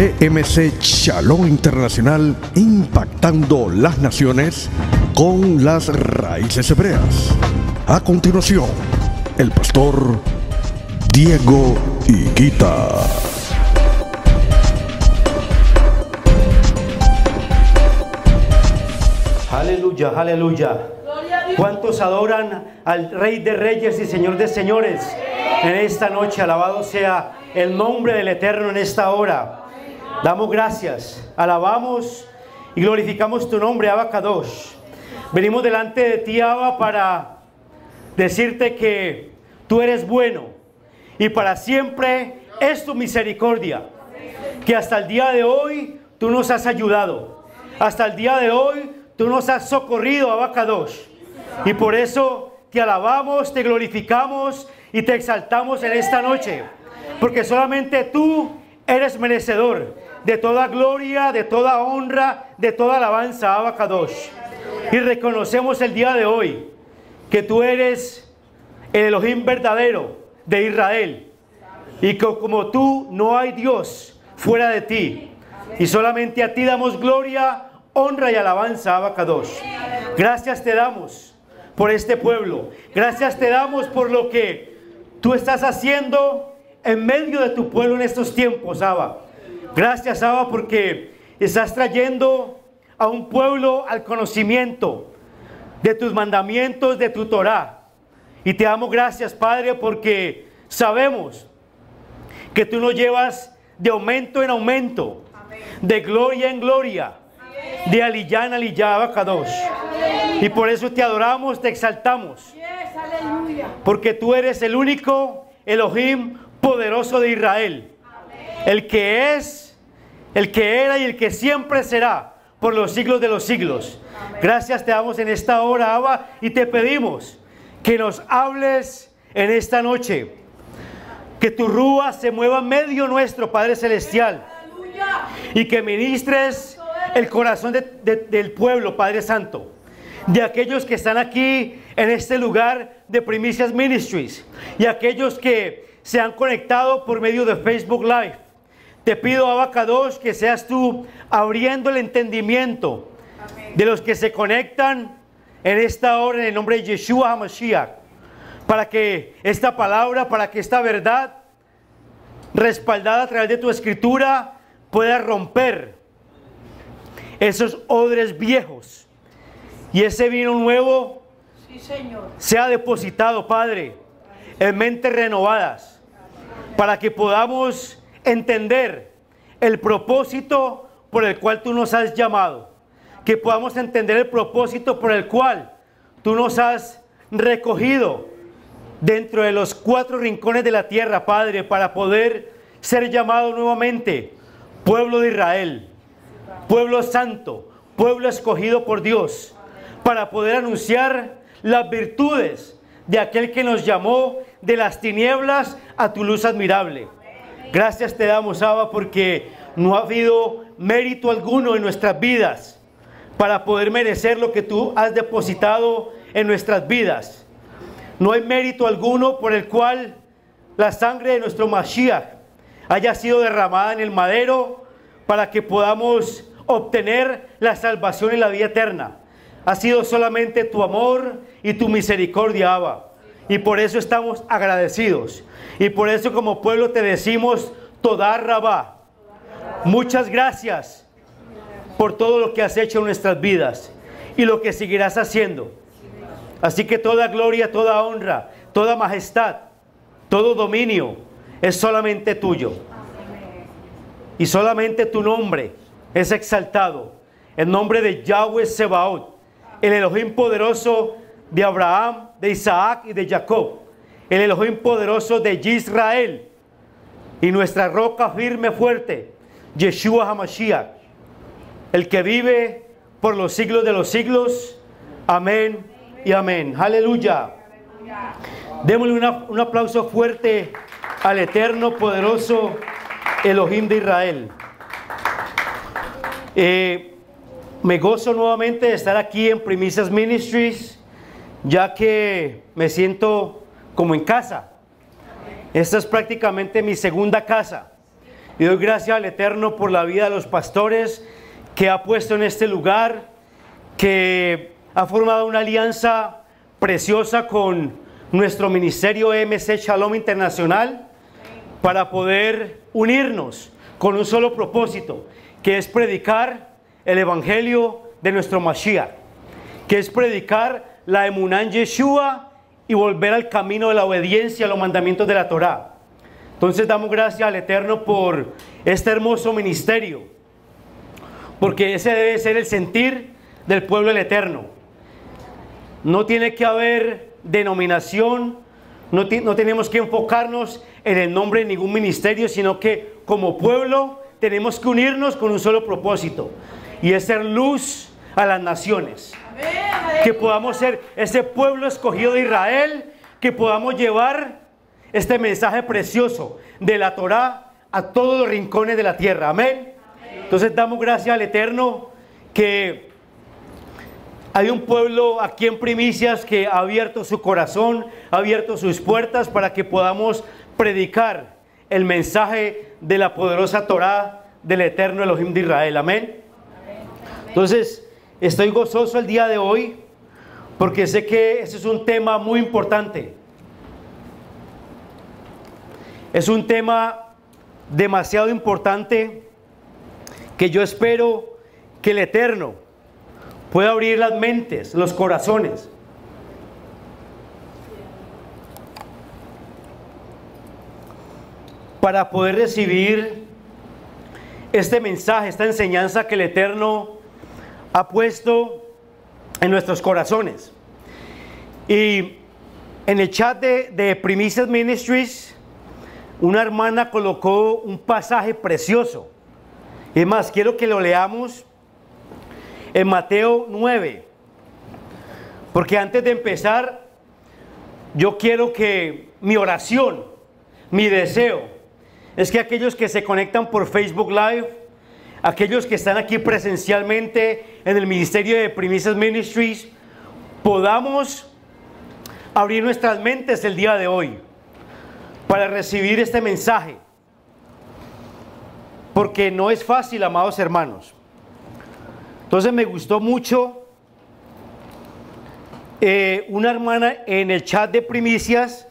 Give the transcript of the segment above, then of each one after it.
EMC Shalom Internacional, impactando las naciones con las raíces hebreas. A continuación, el pastor Diego Higuita. Aleluya, aleluya. ¿Cuántos adoran al Rey de Reyes y Señor de Señores en esta noche? Alabado sea el nombre del Eterno en esta hora. Damos gracias, alabamos y glorificamos tu nombre, Abba Kadosh. Venimos delante de ti, Abba, para decirte que tú eres bueno y para siempre es tu misericordia. Que hasta el día de hoy tú nos has ayudado. Hasta el día de hoy tú nos has socorrido, Abba Kadosh. Y por eso te alabamos, te glorificamos y te exaltamos en esta noche. Porque solamente tú eres merecedor de toda gloria, de toda honra, de toda alabanza, Abba Kadosh. Y reconocemos el día de hoy que tú eres el Elohim verdadero de Israel. Y que como tú no hay Dios fuera de ti. Y solamente a ti damos gloria, honra y alabanza, Abba Kadosh. Gracias te damos por este pueblo. Gracias te damos por lo que tú estás haciendo en medio de tu pueblo en estos tiempos, Abba. Gracias, Abba, porque estás trayendo a un pueblo al conocimiento de tus mandamientos, de tu Torah. Y te damos gracias, Padre, porque sabemos que tú nos llevas de aumento en aumento, de gloria en gloria, de aliyá en aliyá, Abba Kadosh. Y por eso te adoramos, te exaltamos, porque tú eres el único Elohim poderoso de Israel, el que es, el que era y el que siempre será por los siglos de los siglos. Gracias te damos en esta hora, Abba, y te pedimos que nos hables en esta noche, que tu rúa se mueva en medio nuestro, Padre Celestial, y que ministres el corazón del pueblo, Padre Santo, de aquellos que están aquí en este lugar de Primicias Ministries y aquellos que se han conectado por medio de Facebook Live. Te pido, Abba Kadosh, que seas tú abriendo el entendimiento de los que se conectan en esta hora en el nombre de Yeshua HaMashiach, para que esta palabra, para que esta verdad respaldada a través de tu escritura pueda romper esos odres viejos y ese vino nuevo sea depositado, Padre, en mentes renovadas, para que podamos entender el propósito por el cual tú nos has llamado, que podamos entender el propósito por el cual tú nos has recogido dentro de los 4 rincones de la tierra, Padre, para poder ser llamado nuevamente pueblo de Israel, pueblo santo, pueblo escogido por Dios, para poder anunciar las virtudes de aquel que nos llamó de las tinieblas a tu luz admirable. Gracias te damos, Abba, porque no ha habido mérito alguno en nuestras vidas para poder merecer lo que tú has depositado en nuestras vidas. No hay mérito alguno por el cual la sangre de nuestro Mashiach haya sido derramada en el madero para que podamos obtener la salvación y la vida eterna. Ha sido solamente tu amor y tu misericordia, Abba. Y por eso estamos agradecidos. Y por eso como pueblo te decimos Todá Rabá. Muchas gracias por todo lo que has hecho en nuestras vidas y lo que seguirás haciendo. Así que toda gloria, toda honra, toda majestad, todo dominio es solamente tuyo. Y solamente tu nombre es exaltado. El nombre de Yahweh Sebaot, el Elohim poderoso de Abraham, de Isaac y de Jacob, el Elohim poderoso de Israel y nuestra roca firme fuerte, Yeshua HaMashiach, el que vive por los siglos de los siglos. Amén y amén. Aleluya. Démosle un aplauso fuerte al eterno, poderoso Elohim de Israel. Me gozo nuevamente de estar aquí en Primicias Ministries, ya que me siento como en casa. Esta es prácticamente mi segunda casa. Y doy gracias al Eterno por la vida de los pastores que ha puesto en este lugar, que ha formado una alianza preciosa con nuestro ministerio MC Shalom Internacional para poder unirnos con un solo propósito, que es predicar el Evangelio de nuestro Mashiach, que es predicar la Emuná en Yeshua y volver al camino de la obediencia a los mandamientos de la Torá. Entonces damos gracias al Eterno por este hermoso ministerio, porque ese debe ser el sentir del pueblo del Eterno. No tiene que haber denominación, no tenemos que enfocarnos en el nombre de ningún ministerio, sino que como pueblo tenemos que unirnos con un solo propósito, y es ser luz a las naciones. Que podamos ser ese pueblo escogido de Israel, que podamos llevar este mensaje precioso de la Torá a todos los rincones de la tierra. Amén. Entonces damos gracias al Eterno que hay un pueblo aquí en Primicias que ha abierto su corazón, ha abierto sus puertas para que podamos predicar el mensaje de la poderosa Torá del Eterno Elohim de Israel. Amén. Entonces estoy gozoso el día de hoy porque sé que ese es un tema muy importante. Es un tema demasiado importante que yo espero que el Eterno pueda abrir las mentes, los corazones. Para poder recibir este mensaje, esta enseñanza que el Eterno ha puesto en nuestros corazones. Y en el chat de Primicias Ministries, una hermana colocó un pasaje precioso. Es más, quiero que lo leamos en Mateo 9. Porque antes de empezar, yo quiero que mi oración, mi deseo, es que aquellos que se conectan por Facebook Live, aquellos que están aquí presencialmente en el ministerio de Primicias Ministries, podamos abrir nuestras mentes el día de hoy para recibir este mensaje, porque no es fácil, amados hermanos. Entonces me gustó mucho una hermana en el chat de Primicias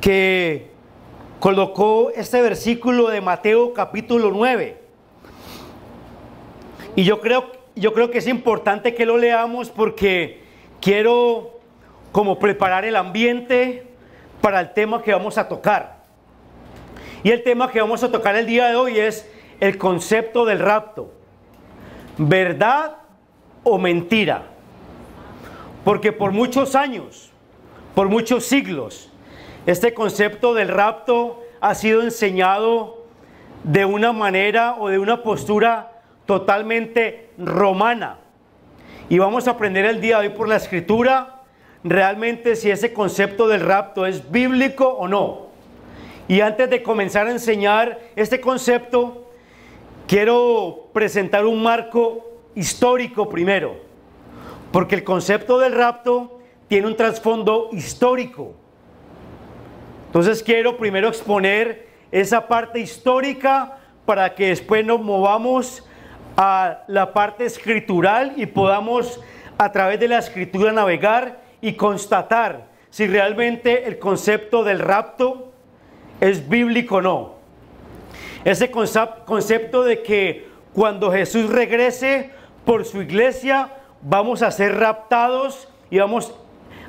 que colocó este versículo de Mateo capítulo 9, y yo creo que es importante que lo leamos porque quiero como preparar el ambiente para el tema que vamos a tocar. Y el tema que vamos a tocar el día de hoy es el concepto del rapto. ¿Verdad o mentira? Porque por muchos años, por muchos siglos, este concepto del rapto ha sido enseñado de una manera o de una postura totalmente romana. Y vamos a aprender el día de hoy por la Escritura realmente si ese concepto del rapto es bíblico o no. Y antes de comenzar a enseñar este concepto, quiero presentar un marco histórico primero, porque el concepto del rapto tiene un trasfondo histórico. Entonces quiero primero exponer esa parte histórica para que después nos movamos a la parte escritural y podamos a través de la Escritura navegar y constatar si realmente el concepto del rapto es bíblico o no. Ese concepto de que cuando Jesús regrese por su iglesia vamos a ser raptados y vamos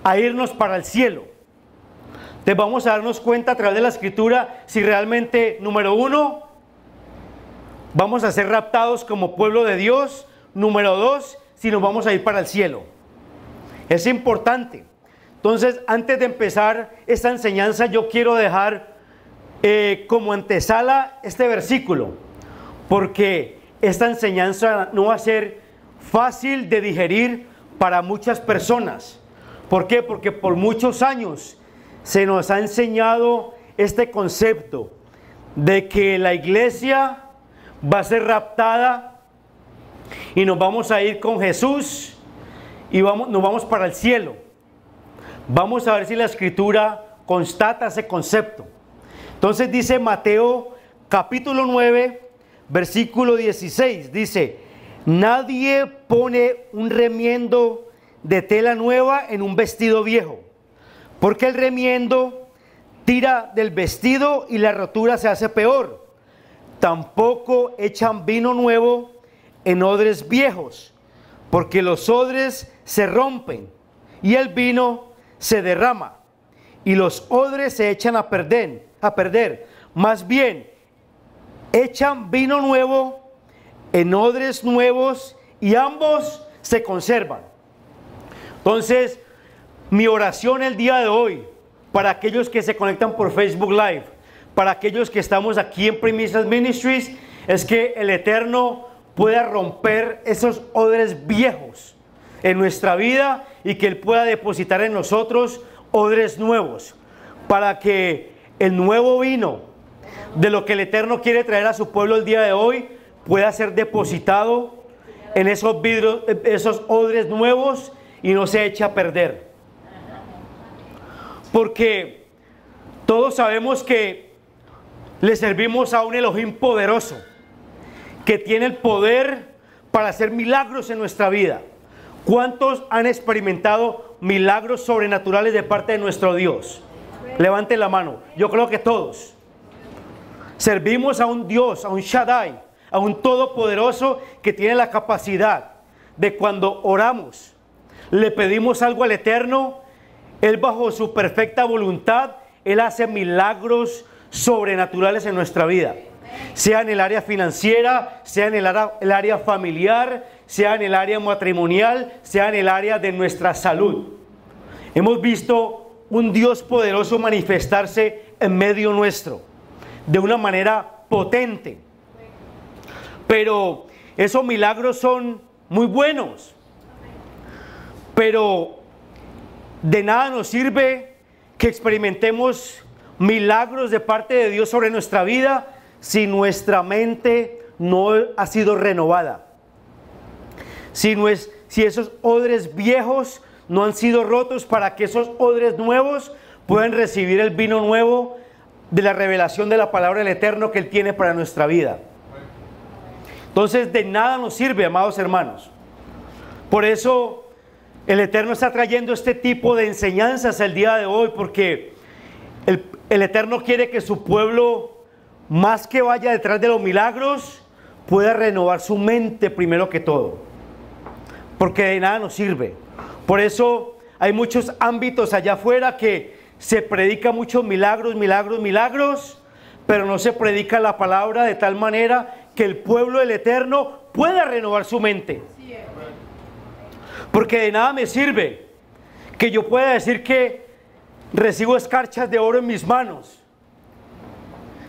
a irnos para el cielo. Entonces vamos a darnos cuenta a través de la Escritura si realmente, número uno, vamos a ser raptados como pueblo de Dios. Número dos, si nos vamos a ir para el cielo. Es importante. Entonces, antes de empezar esta enseñanza, yo quiero dejar como antesala este versículo, porque esta enseñanza no va a ser fácil de digerir para muchas personas. ¿Por qué? Porque por muchos años se nos ha enseñado este concepto de que la iglesia va a ser raptada y nos vamos a ir con Jesús y nos vamos para el cielo. Vamos a ver si la Escritura constata ese concepto. Entonces dice Mateo capítulo 9, versículo 16, dice: nadie pone un remiendo de tela nueva en un vestido viejo, porque el remiendo tira del vestido y la rotura se hace peor. Tampoco echan vino nuevo en odres viejos, porque los odres se rompen y el vino se derrama y los odres se echan a perder. Más bien, echan vino nuevo en odres nuevos y ambos se conservan. Entonces, mi oración el día de hoy, para aquellos que se conectan por Facebook Live, para aquellos que estamos aquí en Premisas Ministries, es que el Eterno pueda romper esos odres viejos en nuestra vida y que Él pueda depositar en nosotros odres nuevos, para que el nuevo vino de lo que el Eterno quiere traer a su pueblo el día de hoy pueda ser depositado en esos vidrios, esos odres nuevos, y no se eche a perder. Porque todos sabemos que le servimos a un Elohim poderoso, que tiene el poder para hacer milagros en nuestra vida. ¿Cuántos han experimentado milagros sobrenaturales de parte de nuestro Dios? Levanten la mano. Yo creo que todos. Servimos a un Dios, a un Shaddai, a un Todopoderoso que tiene la capacidad de, cuando oramos, le pedimos algo al Eterno, Él, bajo su perfecta voluntad, Él hace milagros sobrenaturales en nuestra vida. Sea en el área financiera, sea en el área familiar, sea en el área matrimonial, sea en el área de nuestra salud. Hemos visto un Dios poderoso manifestarse en medio nuestro de una manera potente. Pero esos milagros son muy buenos. Pero de nada nos sirve que experimentemos milagros de parte de Dios sobre nuestra vida si nuestra mente no ha sido renovada. Si esos odres viejos no han sido rotos para que esos odres nuevos puedan recibir el vino nuevo de la revelación de la palabra del Eterno que Él tiene para nuestra vida. Entonces, de nada nos sirve, amados hermanos. Por eso el Eterno está trayendo este tipo de enseñanzas el día de hoy, porque el Eterno quiere que su pueblo, más que vaya detrás de los milagros, pueda renovar su mente primero que todo, porque de nada nos sirve. Por eso hay muchos ámbitos allá afuera que se predica muchos milagros, pero no se predica la palabra de tal manera que el pueblo del Eterno pueda renovar su mente. Porque de nada me sirve que yo pueda decir que recibo escarchas de oro en mis manos.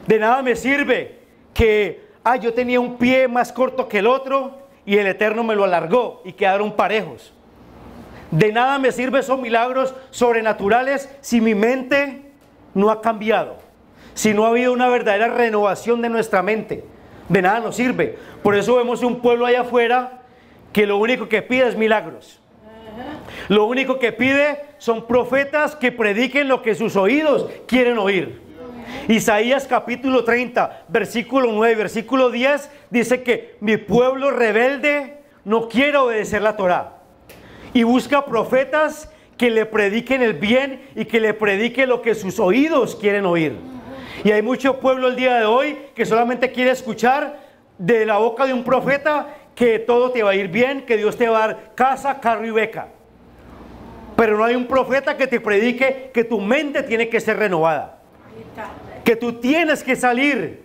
De nada me sirve que yo tenía un pie más corto que el otro y el Eterno me lo alargó y quedaron parejos. De nada me sirven esos milagros sobrenaturales si mi mente no ha cambiado, si no ha habido una verdadera renovación de nuestra mente. De nada nos sirve. Por eso vemos un pueblo allá afuera que lo único que pide es milagros. Lo único que pide son profetas que prediquen lo que sus oídos quieren oír. Isaías capítulo 30, versículo 9, versículo 10 dice que mi pueblo rebelde no quiere obedecer la Torá y busca profetas que le prediquen el bien y que le prediquen lo que sus oídos quieren oír. Y hay mucho pueblo el día de hoy que solamente quiere escuchar de la boca de un profeta que todo te va a ir bien, que Dios te va a dar casa, carro y beca. Pero no hay un profeta que te predique que tu mente tiene que ser renovada, que tú tienes que salir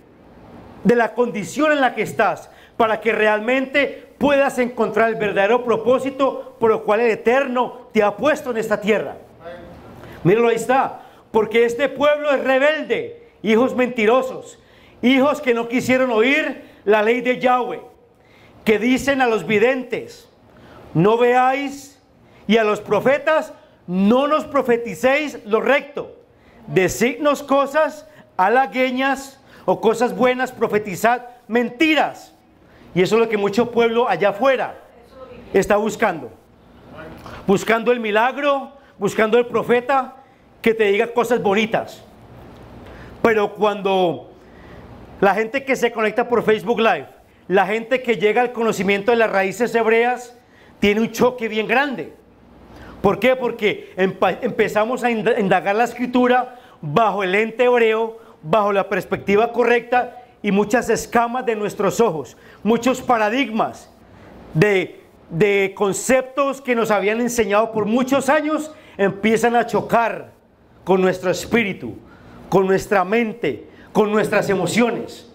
de la condición en la que estás para que realmente puedas encontrar el verdadero propósito por el cual el Eterno te ha puesto en esta tierra. Míralo, ahí está. Porque este pueblo es rebelde, hijos mentirosos, hijos que no quisieron oír la ley de Yahweh, que dicen a los videntes, no veáis, y a los profetas, no nos profeticéis lo recto, decidnos cosas halagueñas o cosas buenas, profetizad mentiras. Y eso es lo que mucho pueblo allá afuera está buscando. Buscando el milagro, buscando el profeta que te diga cosas bonitas. Pero cuando La gente que se conecta por Facebook Live, la gente que llega al conocimiento de las raíces hebreas, tiene un choque bien grande. ¿Por qué? Porque empezamos a indagar la escritura bajo el lente hebreo, bajo la perspectiva correcta, y muchas escamas de nuestros ojos, muchos paradigmas de conceptos que nos habían enseñado por muchos años empiezan a chocar con nuestro espíritu, con nuestra mente, con nuestras emociones.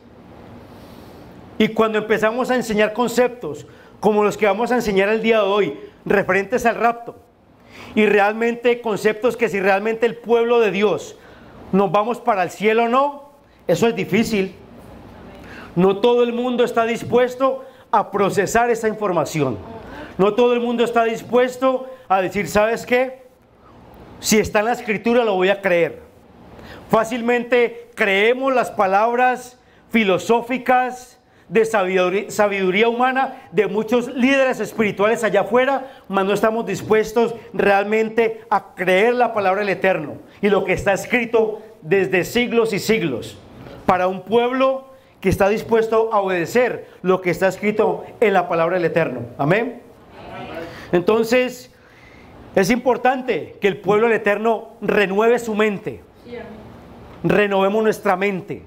Y cuando empezamos a enseñar conceptos como los que vamos a enseñar el día de hoy, referentes al rapto, y realmente conceptos que si realmente el pueblo de Dios nos vamos para el cielo o no, eso es difícil. No todo el mundo está dispuesto a procesar esa información. No todo el mundo está dispuesto a decir, ¿sabes qué? Si está en la escritura lo voy a creer. Fácilmente creemos las palabras filosóficas de sabiduría humana de muchos líderes espirituales allá afuera, mas no estamos dispuestos realmente a creer la palabra del Eterno y lo que está escrito desde siglos y siglos para un pueblo que está dispuesto a obedecer lo que está escrito en la palabra del Eterno. Amén. Entonces es importante que el pueblo del Eterno renueve su mente, renovemos nuestra mente,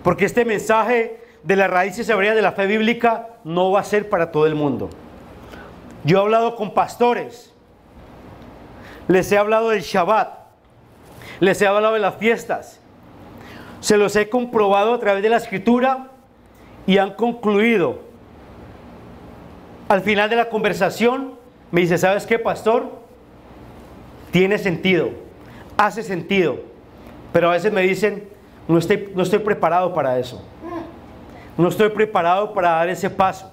porque este mensaje de las raíces hebreas de la fe bíblica no va a ser para todo el mundo. Yo he hablado con pastores, les he hablado del Shabbat, les he hablado de las fiestas, se los he comprobado a través de la escritura y han concluido. Al final de la conversación me dice, ¿sabes qué, pastor? Tiene sentido, hace sentido, pero a veces me dicen, no estoy preparado para eso. No estoy preparado para dar ese paso.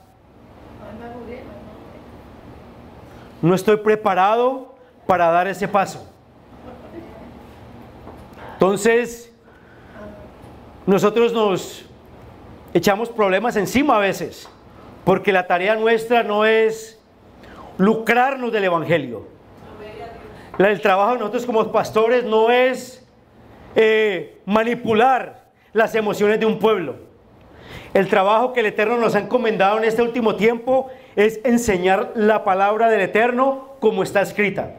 No estoy preparado para dar ese paso. Entonces, nosotros nos echamos problemas encima a veces, porque la tarea nuestra no es lucrarnos del evangelio. El trabajo de nosotros como pastores no es manipular las emociones de un pueblo. El trabajo que el Eterno nos ha encomendado en este último tiempo es enseñar la palabra del Eterno como está escrita.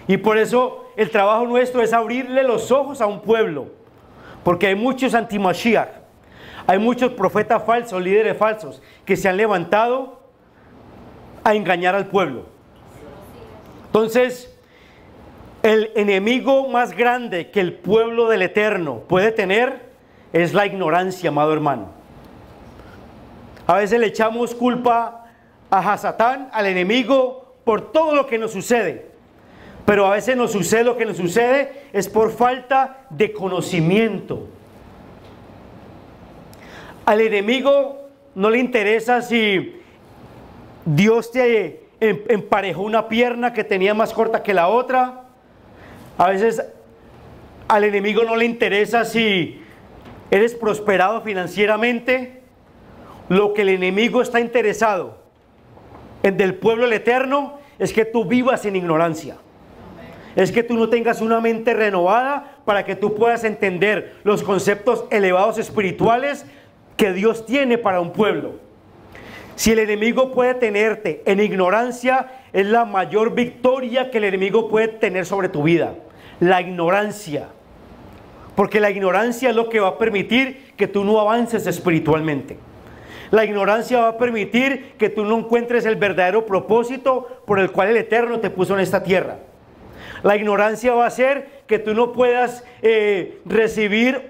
Y por eso el trabajo nuestro es abrirle los ojos a un pueblo, porque hay muchos anti-Mashiach, hay muchos profetas falsos, líderes falsos, que se han levantado a engañar al pueblo. Entonces, el enemigo más grande que el pueblo del Eterno puede tener es la ignorancia, amado hermano. A veces le echamos culpa a Hasatán, al enemigo, por todo lo que nos sucede. Pero a veces nos sucede lo que nos sucede es por falta de conocimiento. Al enemigo no le interesa si Dios te emparejó una pierna que tenía más corta que la otra. A veces al enemigo no le interesa si eres prosperado financieramente. Lo que el enemigo está interesado en del pueblo del Eterno es que tú vivas en ignorancia. Es que tú no tengas una mente renovada para que tú puedas entender los conceptos elevados espirituales que Dios tiene para un pueblo. Si el enemigo puede tenerte en ignorancia, es la mayor victoria que el enemigo puede tener sobre tu vida. La ignorancia. Porque la ignorancia es lo que va a permitir que tú no avances espiritualmente. La ignorancia va a permitir que tú no encuentres el verdadero propósito por el cual el Eterno te puso en esta tierra. La ignorancia va a hacer que tú no puedas recibir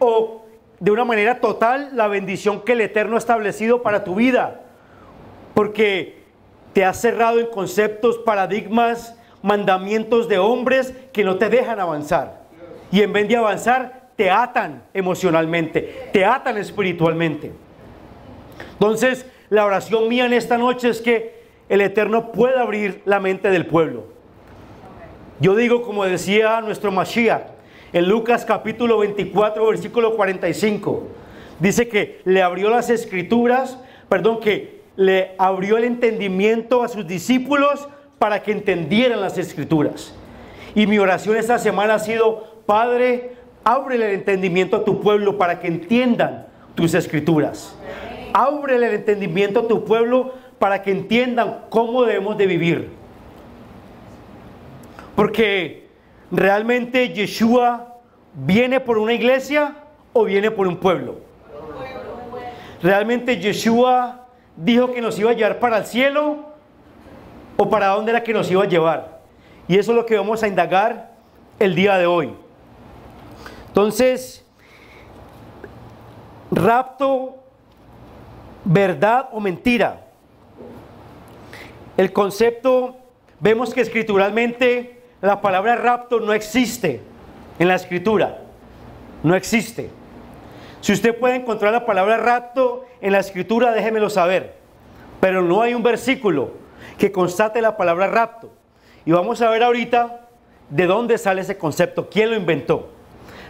de una manera total la bendición que el Eterno ha establecido para tu vida. Porque te has cerrado en conceptos, paradigmas, mandamientos de hombres que no te dejan avanzar. Y en vez de avanzar, te atan emocionalmente, te atan espiritualmente. Entonces, la oración mía en esta noche es que el Eterno pueda abrir la mente del pueblo. Yo digo, como decía nuestro Mashiach, en Lucas capítulo 24, versículo 45, dice que le abrió las escrituras, que le abrió el entendimiento a sus discípulos para que entendieran las escrituras. Y mi oración esta semana ha sido, Padre, Ábrele el entendimiento a tu pueblo para que entiendan tus escrituras. Ábrele el entendimiento a tu pueblo para que entiendan cómo debemos de vivir. Porque realmente Yeshua viene por una iglesia o viene por un pueblo. Realmente Yeshua dijo que nos iba a llevar para el cielo o para dónde era que nos iba a llevar. Y eso es lo que vamos a indagar el día de hoy. Entonces, rapto, verdad o mentira. El concepto, vemos que escrituralmente la palabra rapto no existe en la escritura. No existe. Si usted puede encontrar la palabra rapto en la escritura, déjemelo saber. Pero no hay un versículo que constate la palabra rapto. Y vamos a ver ahorita de dónde sale ese concepto, quién lo inventó.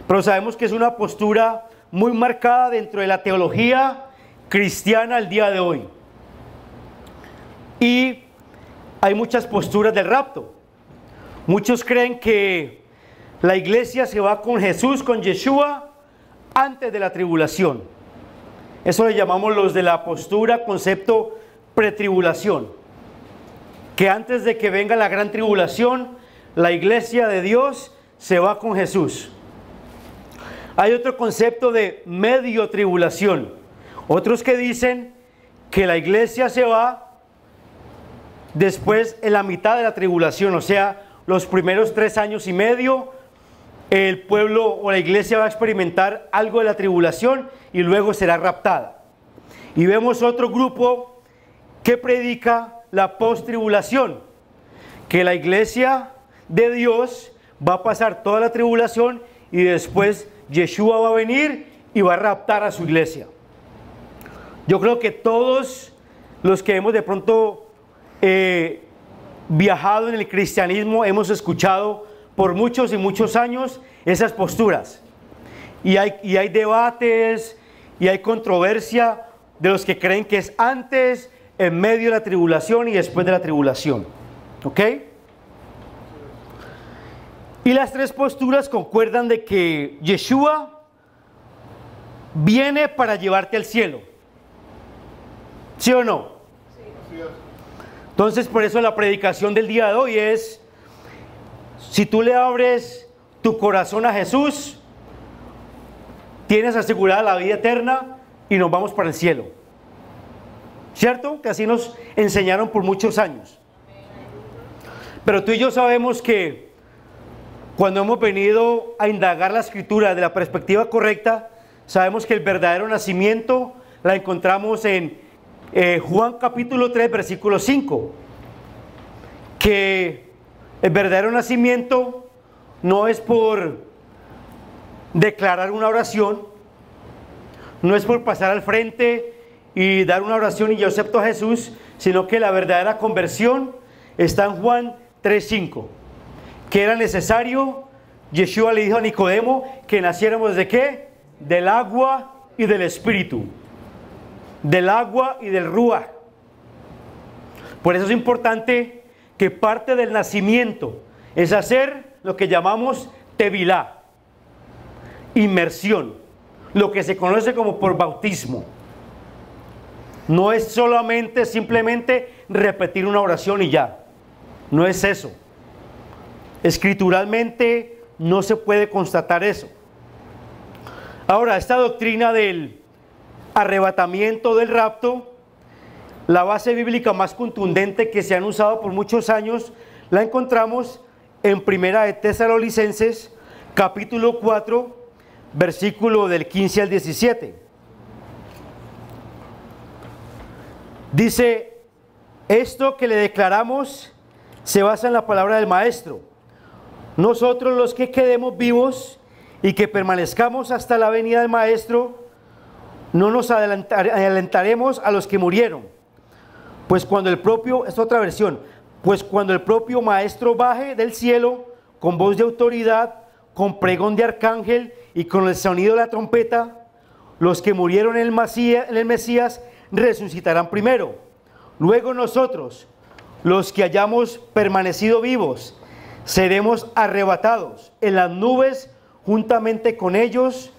Pero sabemos que es una postura muy marcada dentro de la teología cristiana al día de hoy. Y hay muchas posturas del rapto. Muchos creen que la iglesia se va con Jesús, con Yeshua, antes de la tribulación. Eso le llamamos los de la postura, concepto pretribulación. Que antes de que venga la gran tribulación, la iglesia de Dios se va con Jesús. Hay otro concepto de medio tribulación. Otros que dicen que la iglesia se va después en la mitad de la tribulación, o sea, los primeros 3 años y medio, el pueblo o la iglesia va a experimentar algo de la tribulación y luego será raptada. Y vemos otro grupo que predica la post-tribulación, que la iglesia de Dios va a pasar toda la tribulación y después Yeshua va a venir y va a raptar a su iglesia. Yo creo que todos los que hemos de pronto viajado en el cristianismo hemos escuchado por muchos y muchos años esas posturas. Y hay debates y hay controversia de los que creen que es antes, en medio de la tribulación y después de la tribulación. ¿Ok? Y las 3 posturas concuerdan de que Yeshua viene para llevarte al cielo. ¿Sí o no? Sí. Entonces, por eso la predicación del día de hoy es: si tú le abres tu corazón a Jesús, tienes asegurada la vida eterna y nos vamos para el cielo. ¿Cierto? Que así nos enseñaron por muchos años. Pero tú y yo sabemos que cuando hemos venido a indagar la escritura de la perspectiva correcta, sabemos que el verdadero nacimiento la encontramos en Juan capítulo 3, versículo 5. Que el verdadero nacimiento no es por declarar una oración, no es por pasar al frente y dar una oración y yo acepto a Jesús, sino que la verdadera conversión está en Juan 3:5, que era necesario. Yeshua le dijo a Nicodemo que naciéramos ¿de qué? Del agua y del espíritu, del agua y del ruaj. Por eso es importante que parte del nacimiento es hacer lo que llamamos tevilá, inmersión, lo que se conoce como por bautismo. No es solamente simplemente repetir una oración y ya. No es eso. Escrituralmente no se puede constatar eso. Ahora, esta doctrina del arrebatamiento, del rapto, la base bíblica más contundente que se han usado por muchos años, la encontramos en Primera de Tesalonicenses, capítulo 4, versículo del 15 al 17. Dice: esto que le declaramos se basa en la palabra del Maestro. Nosotros los que quedemos vivos y que permanezcamos hasta la venida del Maestro, no nos adelantaremos a los que murieron. Pues cuando el propio, es otra versión, pues cuando el propio Maestro baje del cielo con voz de autoridad, con pregón de arcángel y con el sonido de la trompeta, los que murieron en el Mesías resucitarán primero. Luego nosotros, los que hayamos permanecido vivos, seremos arrebatados en las nubes juntamente con ellos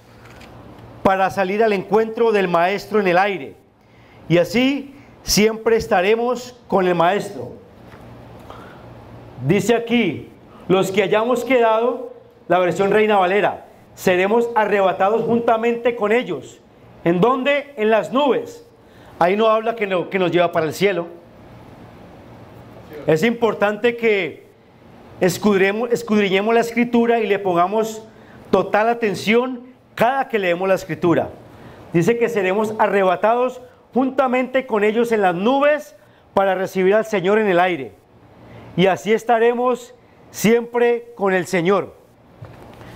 para salir al encuentro del Maestro en el aire. Y así siempre estaremos con el Maestro. Dice aquí, los que hayamos quedado, la versión Reina Valera, seremos arrebatados juntamente con ellos. ¿En dónde? En las nubes. Ahí no habla que nos lleva para el cielo. Es importante que escudriñemos la Escritura y le pongamos total atención cada que leemos la Escritura. Dice que seremos arrebatados juntamente con ellos en las nubes para recibir al Señor en el aire. Y así estaremos siempre con el Señor.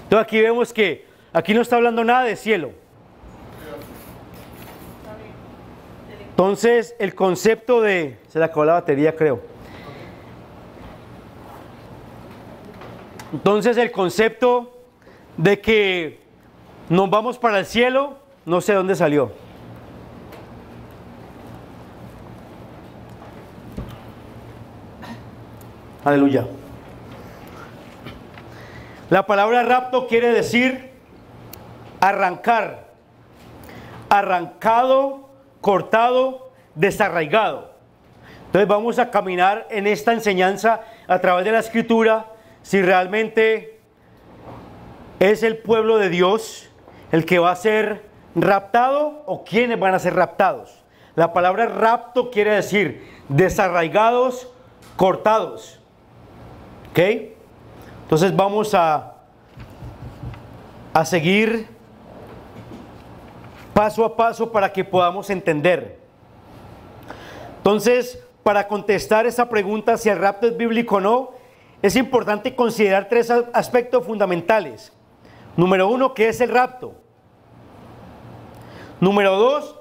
Entonces aquí vemos que aquí no está hablando nada de cielo. Entonces el concepto de... Se le acabó la batería, creo. Entonces el concepto de que nos vamos para el cielo, no sé dónde salió. Aleluya. La palabra rapto quiere decir arrancar, arrancado, cortado, desarraigado. Entonces vamos a caminar en esta enseñanza a través de la Escritura, si realmente es el pueblo de Dios el que va a ser raptado o quiénes van a ser raptados. La palabra rapto quiere decir desarraigados, cortados. ¿Ok? Entonces vamos a seguir paso a paso para que podamos entender. Entonces, para contestar esa pregunta si el rapto es bíblico o no, es importante considerar tres aspectos fundamentales. Número uno, ¿qué es el rapto? Número dos,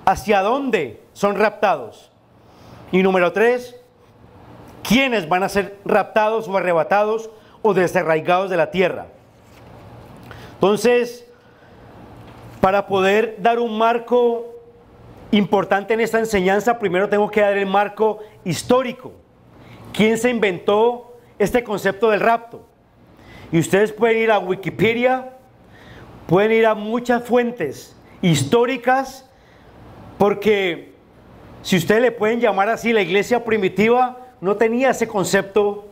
¿hacia dónde son raptados? Y número tres, ¿quiénes van a ser raptados o arrebatados o desarraigados de la tierra? Entonces, para poder dar un marco importante en esta enseñanza, primero tengo que dar el marco histórico. ¿Quién se inventó este concepto del rapto? Y ustedes pueden ir a Wikipedia, pueden ir a muchas fuentes históricas, porque si ustedes le pueden llamar así, la iglesia primitiva no tenía ese concepto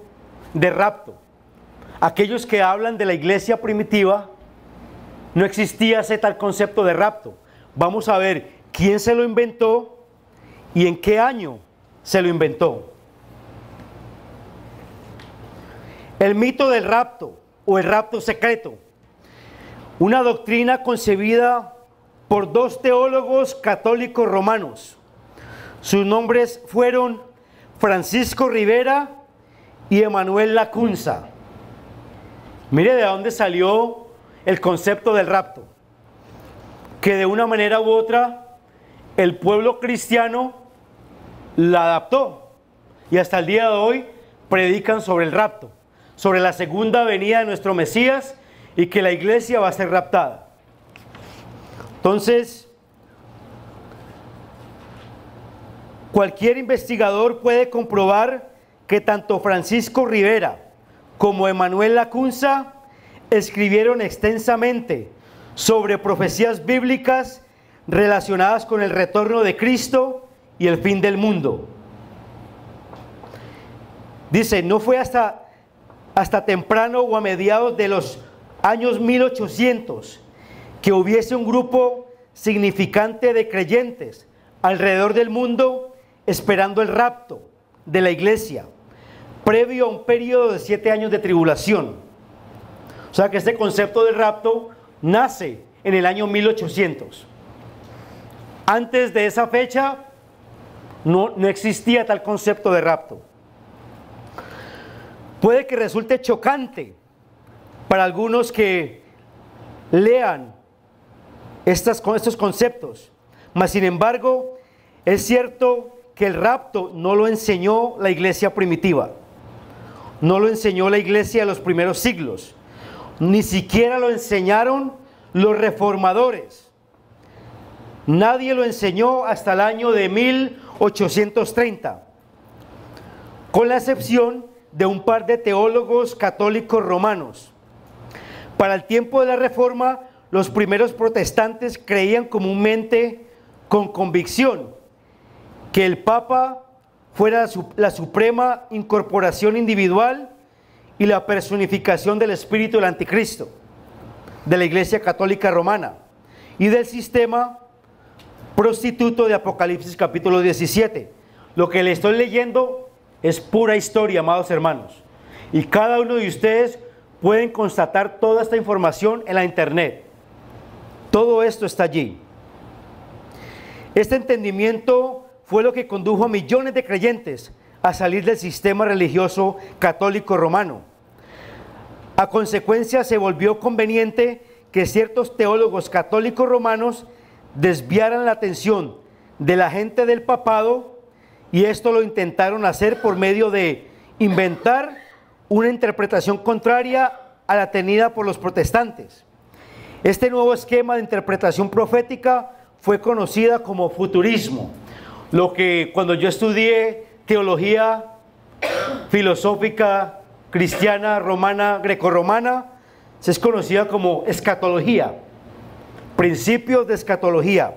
de rapto. Aquellos que hablan de la iglesia primitiva, no existía ese tal concepto de rapto. Vamos a ver quién se lo inventó y en qué año se lo inventó. El mito del rapto o el rapto secreto. Una doctrina concebida por dos teólogos católicos romanos. Sus nombres fueron Francisco Rivera y Emanuel Lacunza. Mire de dónde salió el concepto del rapto, que de una manera u otra el pueblo cristiano la adaptó y hasta el día de hoy predican sobre el rapto, sobre la segunda venida de nuestro Mesías y que la iglesia va a ser raptada. Entonces, cualquier investigador puede comprobar que tanto Francisco Rivera como Emanuel Lacunza escribieron extensamente sobre profecías bíblicas relacionadas con el retorno de Cristo y el fin del mundo. Dice, no fue hasta temprano o a mediados de los años 1800 que hubiese un grupo significante de creyentes alrededor del mundo esperando el rapto de la iglesia, previo a un periodo de 7 años de tribulación. O sea que este concepto del rapto nace en el año 1800. Antes de esa fecha no existía tal concepto de rapto. Puede que resulte chocante para algunos que lean estos conceptos, mas sin embargo es cierto que el rapto no lo enseñó la iglesia primitiva, no lo enseñó la iglesia de los primeros siglos, ni siquiera lo enseñaron los reformadores. Nadie lo enseñó hasta el año de 1830, con la excepción de un par de teólogos católicos romanos. Para el tiempo de la Reforma, los primeros protestantes creían comúnmente, con convicción, que el Papa fuera la suprema incorporación individual y la personificación del espíritu del anticristo, de la Iglesia Católica Romana y del sistema prostituto de Apocalipsis capítulo 17. Lo que le estoy leyendo es pura historia, amados hermanos, y cada uno de ustedes pueden constatar toda esta información en la internet. Todo esto está allí. Este entendimiento fue lo que condujo a millones de creyentes a salir del sistema religioso católico romano. A consecuencia, se volvió conveniente que ciertos teólogos católicos romanos desviaran la atención de la gente del papado, y esto lo intentaron hacer por medio de inventar una interpretación contraria a la tenida por los protestantes. Este nuevo esquema de interpretación profética fue conocida como futurismo, lo que cuando yo estudié teología filosófica cristiana, romana, grecorromana, se es conocida como escatología, principios de escatología.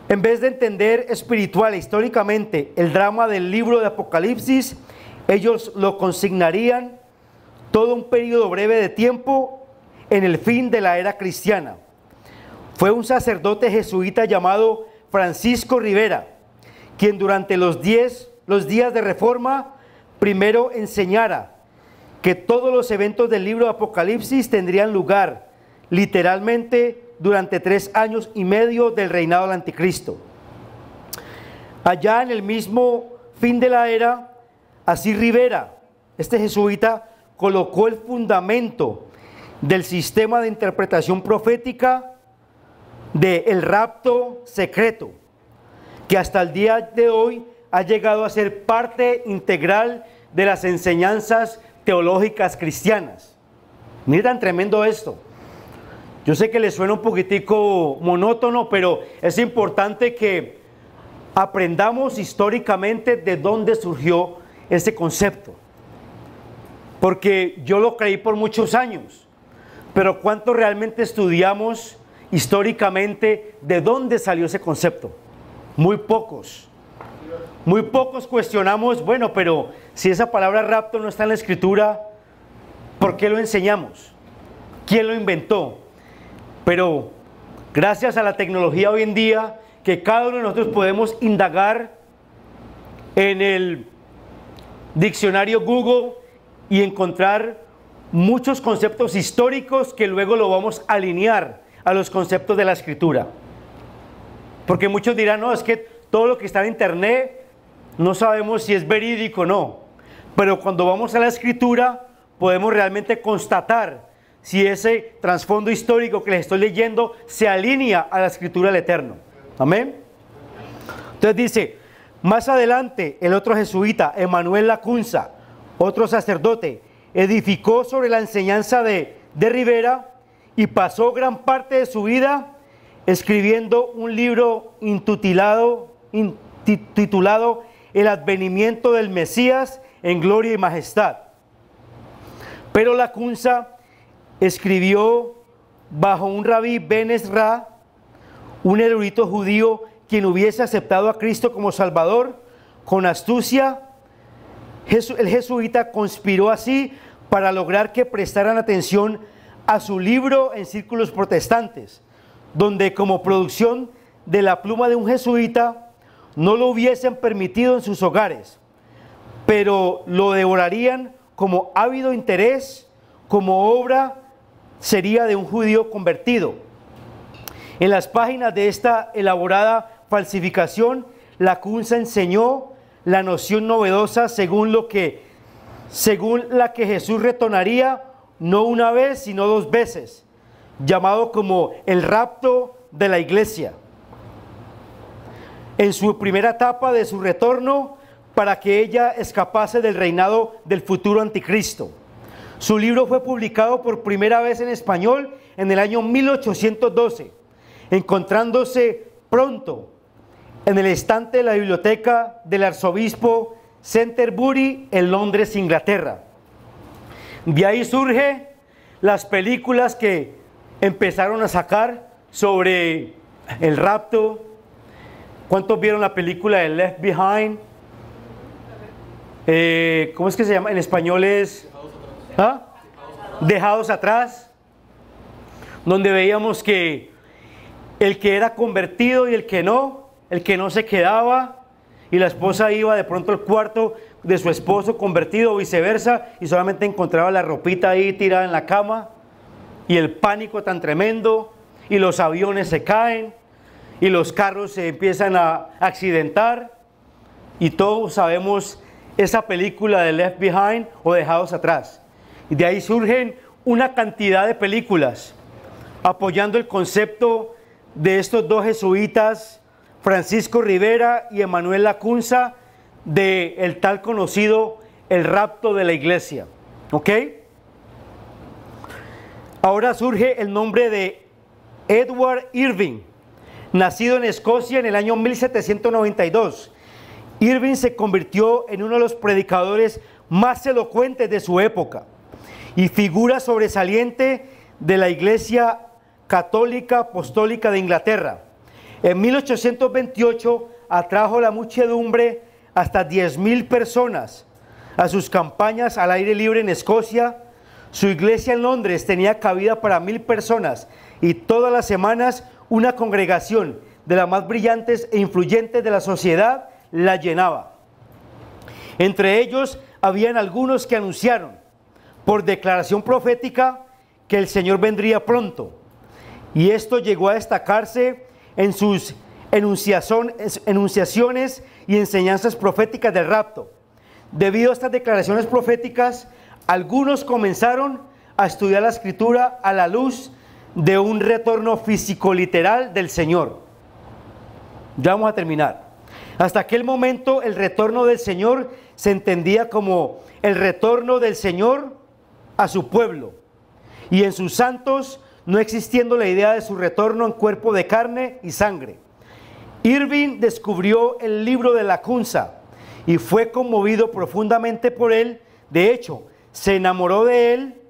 En vez de entender espiritual e históricamente el drama del libro de Apocalipsis, ellos lo consignarían todo un periodo breve de tiempo en el fin de la era cristiana. Fue un sacerdote jesuita llamado Francisco Rivera quien durante los días de Reforma primero enseñara que todos los eventos del libro de Apocalipsis tendrían lugar literalmente durante 3 años y medio del reinado del anticristo. Allá en el mismo fin de la era, así Rivera, este jesuita, colocó el fundamento del sistema de interpretación profética del rapto secreto, que hasta el día de hoy ha llegado a ser parte integral de las enseñanzas teológicas cristianas. Miren tremendo esto. Yo sé que les suena un poquitico monótono, pero es importante que aprendamos históricamente de dónde surgió este concepto. Porque yo lo creí por muchos años, pero ¿cuánto realmente estudiamos históricamente de dónde salió ese concepto? Muy pocos. Muy pocos cuestionamos, bueno, pero si esa palabra rapto no está en la Escritura, ¿por qué lo enseñamos? ¿Quién lo inventó? Pero gracias a la tecnología hoy en día, que cada uno de nosotros podemos indagar en el diccionario Google y encontrar muchos conceptos históricos que luego lo vamos a alinear a los conceptos de la Escritura. Porque muchos dirán, no, es que todo lo que está en internet no sabemos si es verídico o no. Pero cuando vamos a la Escritura podemos realmente constatar si ese trasfondo histórico que les estoy leyendo se alinea a la Escritura del Eterno. Amén. Entonces dice, más adelante el otro jesuita, Emanuel Lacunza, otro sacerdote, edificó sobre la enseñanza de Rivera y pasó gran parte de su vida escribiendo un libro titulado El advenimiento del Mesías en gloria y majestad. Pero Lacunza escribió bajo un rabí Ben Ezra, un erudito judío quien hubiese aceptado a Cristo como Salvador. Con astucia, el jesuita conspiró así para lograr que prestaran atención a su libro en círculos protestantes, donde como producción de la pluma de un jesuita no lo hubiesen permitido en sus hogares, pero lo devorarían como ávido interés, como obra sería de un judío convertido. En las páginas de esta elaborada falsificación, Lacunza enseñó la noción novedosa según la que Jesús retornaría no una vez sino 2 veces, llamado como el rapto de la iglesia, en su primera etapa de su retorno, para que ella escapase del reinado del futuro anticristo. Su libro fue publicado por primera vez en español en el año 1812, encontrándose pronto en el estante de la biblioteca del arzobispo Canterbury en Londres, Inglaterra. De ahí surge las películas que empezaron a sacar sobre el rapto. ¿Cuántos vieron la película de Left Behind? ¿Cómo es que se llama? En español es Dejados Atrás, donde veíamos que el que era convertido y el que no se quedaba, y la esposa iba de pronto al cuarto de su esposo convertido o viceversa, y solamente encontraba la ropita ahí tirada en la cama, y el pánico tan tremendo, y los aviones se caen, y los carros se empiezan a accidentar, y todos sabemos esa película de Left Behind o Dejados Atrás. Y de ahí surgen una cantidad de películas apoyando el concepto de estos dos jesuitas, Francisco Rivera y Emanuel Lacunza, de el tal conocido el rapto de la iglesia. ¿Ok? Ahora surge el nombre de Edward Irving, nacido en Escocia en el año 1792. Irving se convirtió en uno de los predicadores más elocuentes de su época y figura sobresaliente de la Iglesia Católica Apostólica de Inglaterra. En 1828 atrajo la muchedumbre hasta 10.000 personas a sus campañas al aire libre en Escocia. Su iglesia en Londres tenía cabida para 1.000 personas y todas las semanas una congregación de las más brillantes e influyentes de la sociedad la llenaba. Entre ellos habían algunos que anunciaron por declaración profética que el Señor vendría pronto, y esto llegó a destacarse en sus enunciaciones y enseñanzas proféticas del rapto. Debido a estas declaraciones proféticas, algunos comenzaron a estudiar la Escritura a la luz de un retorno físico literal del Señor. Ya vamos a terminar. Hasta aquel momento el retorno del Señor se entendía como el retorno del Señor a su pueblo y en sus santos, no existiendo la idea de su retorno en cuerpo de carne y sangre. Irving descubrió el libro de Lacunza y fue conmovido profundamente por él. De hecho, se enamoró de él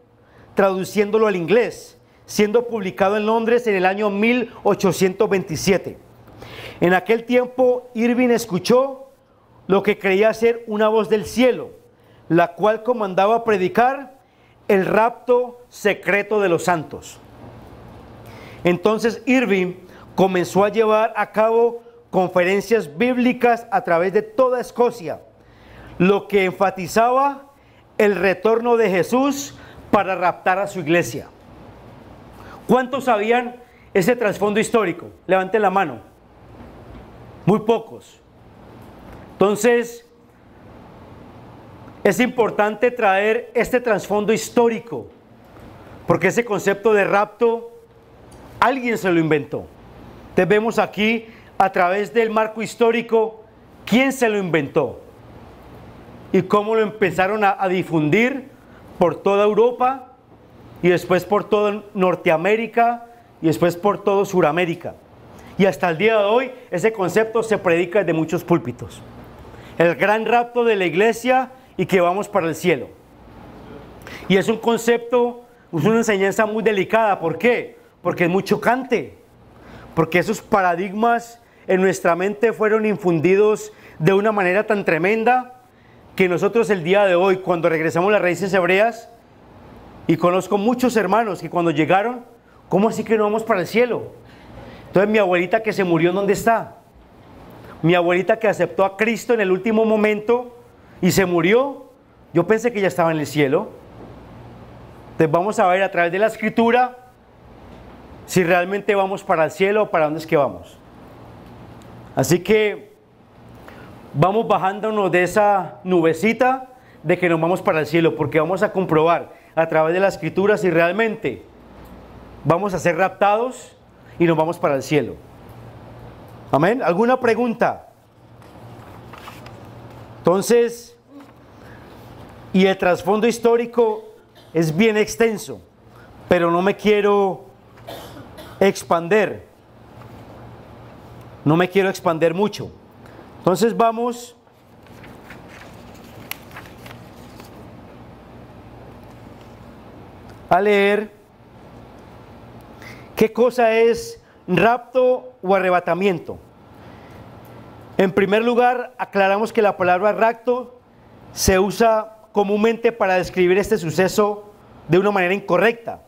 traduciéndolo al inglés, siendo publicado en Londres en el año 1827. En aquel tiempo, Irving escuchó lo que creía ser una voz del cielo, la cual comandaba a predicar el rapto secreto de los santos. Entonces Irving comenzó a llevar a cabo conferencias bíblicas a través de toda Escocia, lo que enfatizaba el retorno de Jesús para raptar a su iglesia. ¿Cuántos sabían ese trasfondo histórico? Levanten la mano. Muy pocos. Entonces, es importante traer este trasfondo histórico, porque ese concepto de rapto, alguien se lo inventó. Entonces vemos aquí, a través del marco histórico, quién se lo inventó y cómo lo empezaron a difundir por toda Europa y después por toda Norteamérica y después por todo Suramérica. Y hasta el día de hoy ese concepto se predica desde muchos púlpitos. El gran rapto de la iglesia y que vamos para el cielo. Y es un concepto, es una enseñanza muy delicada. ¿Por qué? Porque es muy chocante. Porque esos paradigmas en nuestra mente fueron infundidos de una manera tan tremenda que nosotros el día de hoy, cuando regresamos a las raíces hebreas, y conozco muchos hermanos que cuando llegaron, ¿cómo así que no vamos para el cielo? Entonces mi abuelita que se murió, ¿dónde está? Mi abuelita que aceptó a Cristo en el último momento y se murió, yo pensé que ya estaba en el cielo. Entonces vamos a ver a través de la Escritura si realmente vamos para el cielo o para dónde es que vamos. Así que vamos bajándonos de esa nubecita de que nos vamos para el cielo, porque vamos a comprobar a través de la Escritura si realmente vamos a ser raptados y nos vamos para el cielo. Amén. ¿Alguna pregunta? Entonces, y el trasfondo histórico es bien extenso, pero no me quiero expander. No me quiero expander mucho. Entonces vamos a leer qué cosa es rapto o arrebatamiento. En primer lugar, aclaramos que la palabra rapto se usa comúnmente para describir este suceso de una manera incorrecta.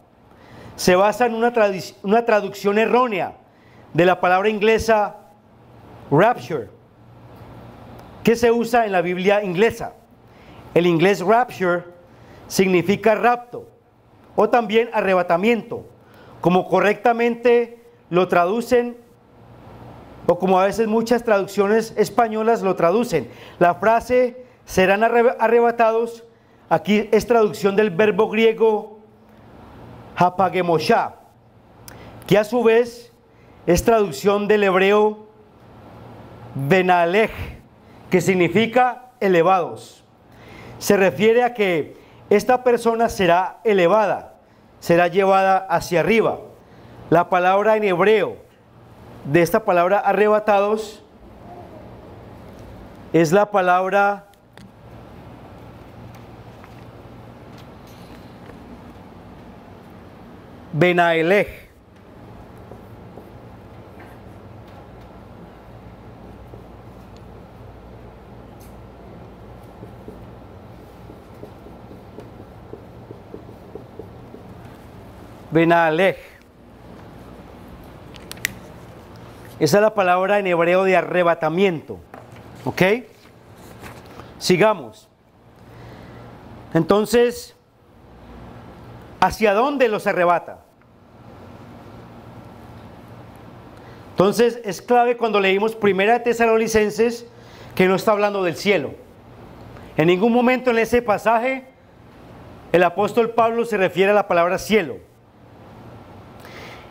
Se basa en una traducción errónea de la palabra inglesa rapture, que se usa en la Biblia inglesa. El inglés rapture significa rapto o también arrebatamiento, como correctamente lo traducen, o como a veces muchas traducciones españolas lo traducen. La frase serán arrebatados aquí es traducción del verbo griego hapagemosha, que a su vez es traducción del hebreo benalej, que significa elevados. Se refiere a que esta persona será elevada, será llevada hacia arriba. La palabra en hebreo de esta palabra arrebatados es la palabra benaelej. Benalej. Esa es la palabra en hebreo de arrebatamiento. ¿Ok? Sigamos. Entonces, ¿hacia dónde los arrebata? Entonces, es clave cuando leímos Primera de Tesalonicenses que no está hablando del cielo. En ningún momento en ese pasaje el apóstol Pablo se refiere a la palabra cielo.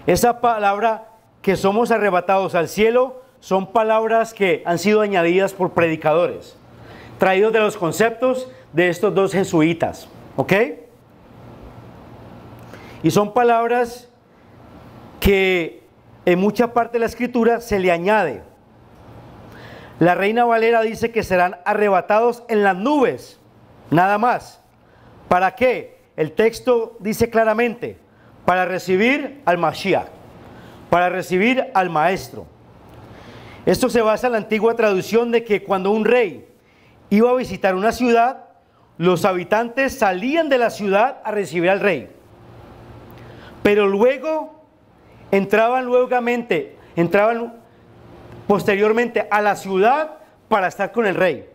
Esa palabra que somos arrebatados al cielo son palabras que han sido añadidas por predicadores, traídos de los conceptos de estos dos jesuitas, ¿ok? Y son palabras que en mucha parte de la escritura se le añade. La Reina Valera dice que serán arrebatados en las nubes, nada más. ¿Para qué? El texto dice claramente, para recibir al Mashiach, para recibir al Maestro. Esto se basa en la antigua traducción de que cuando un rey iba a visitar una ciudad, los habitantes salían de la ciudad a recibir al rey. Pero luego entraban posteriormente a la ciudad para estar con el rey.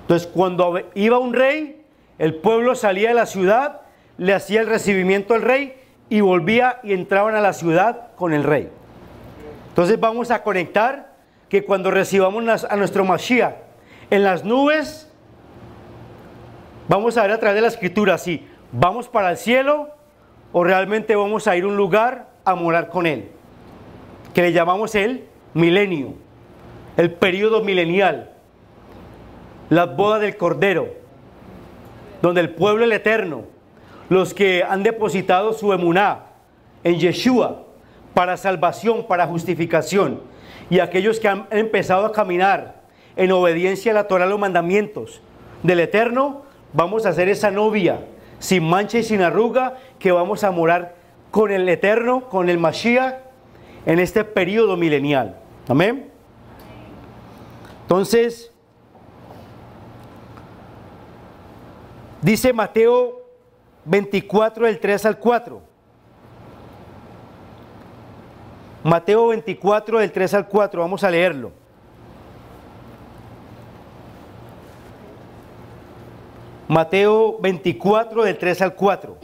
Entonces, cuando iba un rey, el pueblo salía de la ciudad, le hacía el recibimiento al rey y volvía y entraban a la ciudad con el rey. Entonces vamos a conectar que cuando recibamos a nuestro Mashiach en las nubes, vamos a ver a través de la escritura si vamos para el cielo o realmente vamos a ir a un lugar a morar con él, que le llamamos el milenio, el período milenial, las bodas del Cordero, donde el pueblo el eterno, los que han depositado su emuná en Yeshua para salvación, para justificación, y aquellos que han empezado a caminar en obediencia a la Torah, los mandamientos del eterno, vamos a ser esa novia sin mancha y sin arruga, que vamos a morar con el eterno, con el Mashiach, en este periodo milenial. Amén. Entonces, dice Mateo 24 del 3 al 4. Mateo 24 del 3 al 4, vamos a leerlo. Mateo 24 del 3 al 4.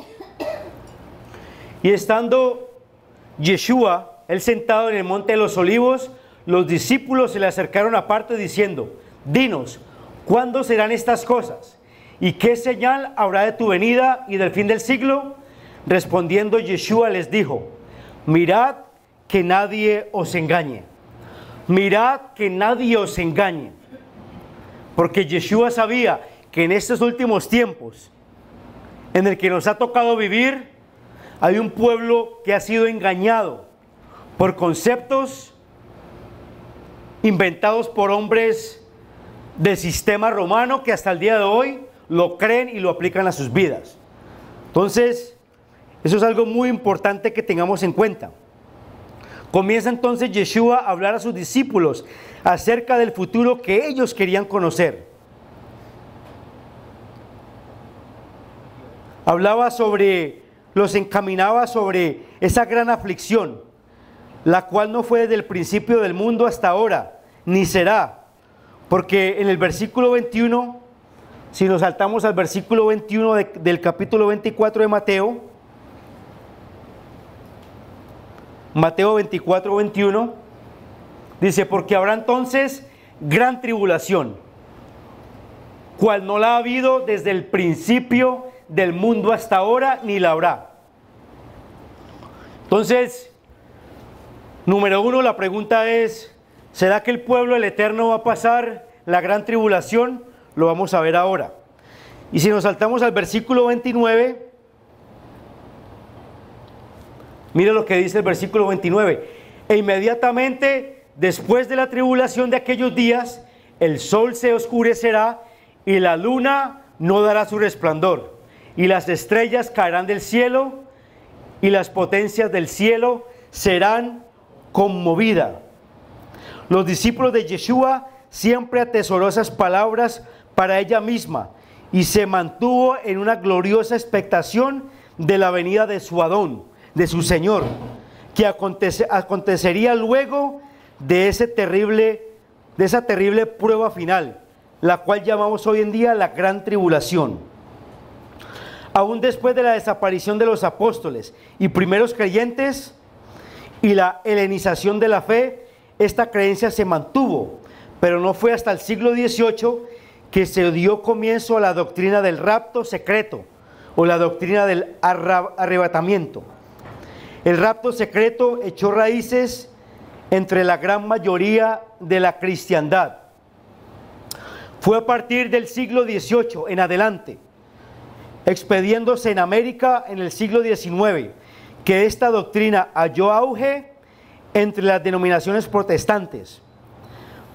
Y estando Yeshua, él sentado en el monte de los olivos, los discípulos se le acercaron aparte diciendo: dinos, ¿cuándo serán estas cosas? ¿Y qué señal habrá de tu venida y del fin del siglo? Respondiendo Yeshua les dijo: mirad que nadie os engañe. Mirad que nadie os engañe. Porque Yeshua sabía que en estos últimos tiempos, en el que nos ha tocado vivir, hay un pueblo que ha sido engañado por conceptos inventados por hombres del sistema romano que hasta el día de hoy lo creen y lo aplican a sus vidas. Entonces, Eso es algo muy importante que tengamos en cuenta. Comienza entonces Yeshua a hablar a sus discípulos acerca del futuro que ellos querían conocer. Los encaminaba sobre esa gran aflicción, la cual no fue desde el principio del mundo hasta ahora, ni será. Porque en el versículo 21, si nos saltamos al versículo 21 del capítulo 24 de Mateo 24, 21, dice, porque habrá entonces gran tribulación, cual no la ha habido desde el principio del mundo hasta ahora, ni la habrá. Entonces, número uno, la pregunta es, ¿será que el pueblo del Eterno va a pasar la gran tribulación? Lo vamos a ver ahora. Y si nos saltamos al versículo 29, mire lo que dice el versículo 29. E inmediatamente después de la tribulación de aquellos días, el sol se oscurecerá y la luna no dará su resplandor, y las estrellas caerán del cielo, y las potencias del cielo serán conmovidas. Los discípulos de Yeshua siempre atesoró esas palabras para ella misma, y se mantuvo en una gloriosa expectación de la venida de su Adón, de su Señor, que acontecería luego de esa terrible prueba final, la cual llamamos hoy en día la gran tribulación. Aún después de la desaparición de los apóstoles y primeros creyentes y la helenización de la fe, esta creencia se mantuvo, pero no fue hasta el siglo XVIII que se dio comienzo a la doctrina del rapto secreto o la doctrina del arrebatamiento. El rapto secreto echó raíces entre la gran mayoría de la cristiandad. Fue a partir del siglo XVIII en adelante, expediéndose en América en el siglo XIX, que esta doctrina halló auge entre las denominaciones protestantes,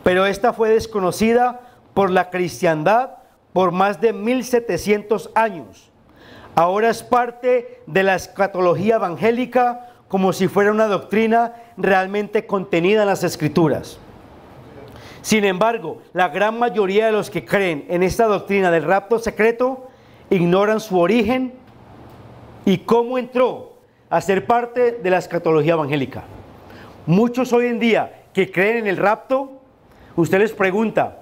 pero esta fue desconocida por la cristiandad por más de 1700 años. Ahora es parte de la escatología evangélica como si fuera una doctrina realmente contenida en las Escrituras. Sin embargo, la gran mayoría de los que creen en esta doctrina del rapto secreto ignoran su origen y cómo entró a ser parte de la escatología evangélica. Muchos hoy en día que creen en el rapto, usted les pregunta,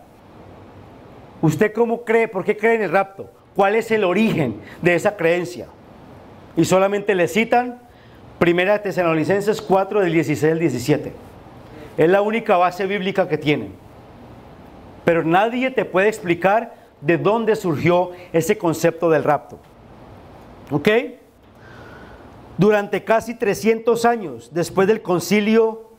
¿usted cómo cree? ¿Por qué cree en el rapto? ¿Cuál es el origen de esa creencia? Y solamente le citan 1 Tesalonicenses 4 del 16 al 17. Es la única base bíblica que tienen. Pero nadie te puede explicar de dónde surgió ese concepto del rapto. ¿Ok? Durante casi 300 años después del concilio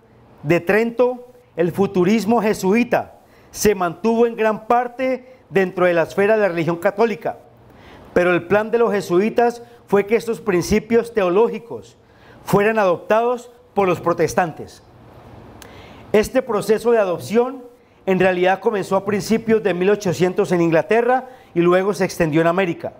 de Trento, el futurismo jesuita se mantuvo en gran parte dentro de la esfera de la religión católica. Pero el plan de los jesuitas fue que estos principios teológicos fueran adoptados por los protestantes. Este proceso de adopción en realidad comenzó a principios de 1800 en Inglaterra y luego se extendió en América.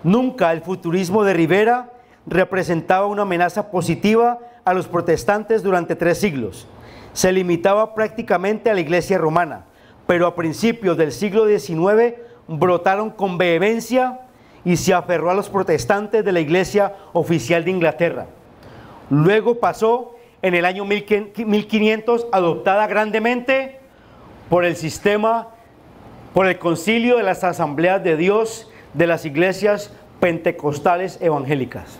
Nunca el futurismo de Rivera representaba una amenaza positiva a los protestantes durante 3 siglos. Se limitaba prácticamente a la Iglesia romana, pero a principios del siglo XIX brotaron con vehemencia y se aferró a los protestantes de la Iglesia oficial de Inglaterra. Luego pasó en el año 1500, adoptada grandemente por el sistema, por el concilio de las asambleas de Dios de las iglesias pentecostales evangélicas.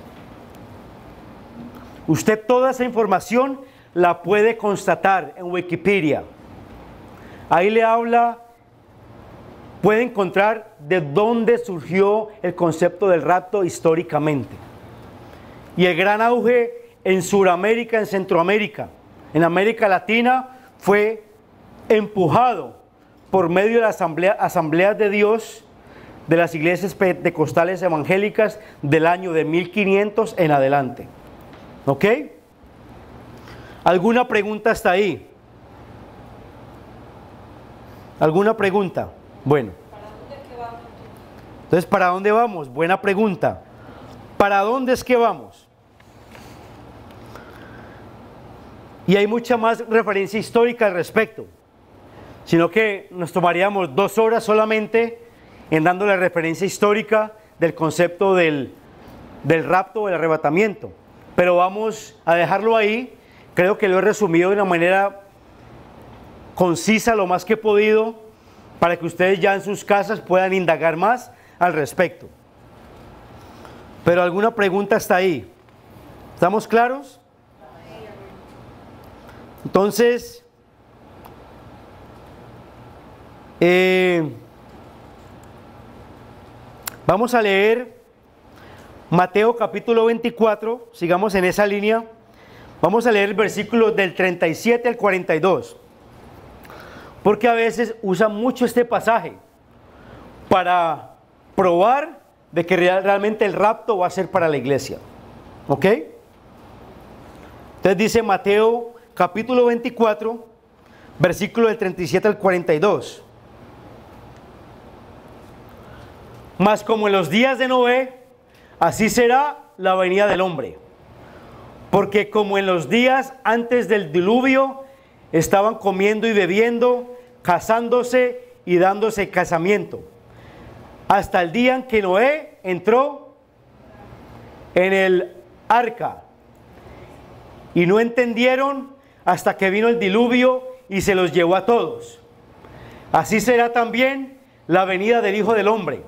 Usted toda esa información la puede constatar en Wikipedia. Ahí le habla, puede encontrar de dónde surgió el concepto del rapto históricamente. Y el gran auge en Sudamérica, en Centroamérica, en América Latina, fue empujado por medio de las asambleas de Dios de las iglesias pentecostales evangélicas del año de 1500 en adelante. ¿Ok? ¿Alguna pregunta hasta ahí? ¿Alguna pregunta? Bueno. Entonces, ¿para dónde vamos? Buena pregunta. ¿Para dónde es que vamos? Y hay mucha más referencia histórica al respecto, sino que nos tomaríamos 2 horas solamente en dando la referencia histórica del concepto del rapto o el arrebatamiento. Pero vamos a dejarlo ahí. Creo que lo he resumido de una manera concisa lo más que he podido, para que ustedes ya en sus casas puedan indagar más al respecto. Pero alguna pregunta hasta ahí. ¿Estamos claros? Entonces, vamos a leer Mateo capítulo 24, sigamos en esa línea. Vamos a leer el versículo del 37 al 42, porque a veces usan mucho este pasaje para probar de que realmente el rapto va a ser para la iglesia. ¿Ok? Entonces dice Mateo capítulo 24, versículo del 37 al 42. Mas como en los días de Noé, así será la venida del hombre. Porque como en los días antes del diluvio, estaban comiendo y bebiendo, casándose y dándose casamiento, hasta el día en que Noé entró en el arca, y no entendieron hasta que vino el diluvio y se los llevó a todos. Así será también la venida del Hijo del Hombre.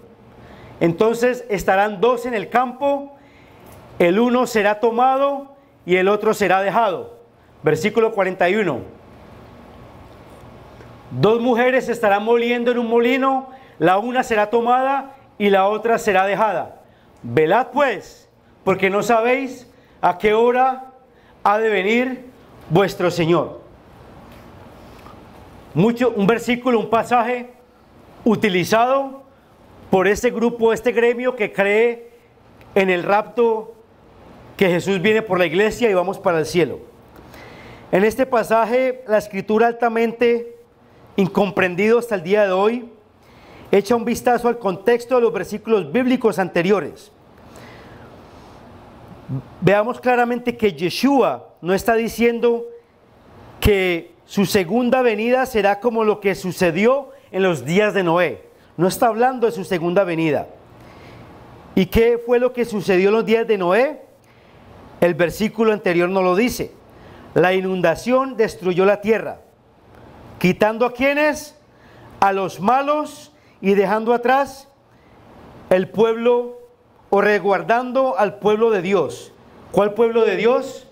Entonces estarán 2 en el campo, el uno será tomado y el otro será dejado. Versículo 41. 2 mujeres estarán moliendo en un molino, la una será tomada y la otra será dejada. Velad pues, porque no sabéis a qué hora ha de venir vuestro Señor. Un versículo, un pasaje utilizado por este grupo, este gremio que cree en el rapto, que Jesús viene por la iglesia y vamos para el cielo. En este pasaje, la escritura altamente incomprendido hasta el día de hoy, echa un vistazo al contexto de los versículos bíblicos anteriores. Veamos claramente que Yeshua no está diciendo que su segunda venida será como lo que sucedió en los días de Noé. No está hablando de su segunda venida. ¿Y qué fue lo que sucedió en los días de Noé? El versículo anterior no lo dice. La inundación destruyó la tierra, quitando a quienes, a los malos, y dejando atrás el pueblo, o resguardando al pueblo de Dios. ¿Cuál pueblo de Dios?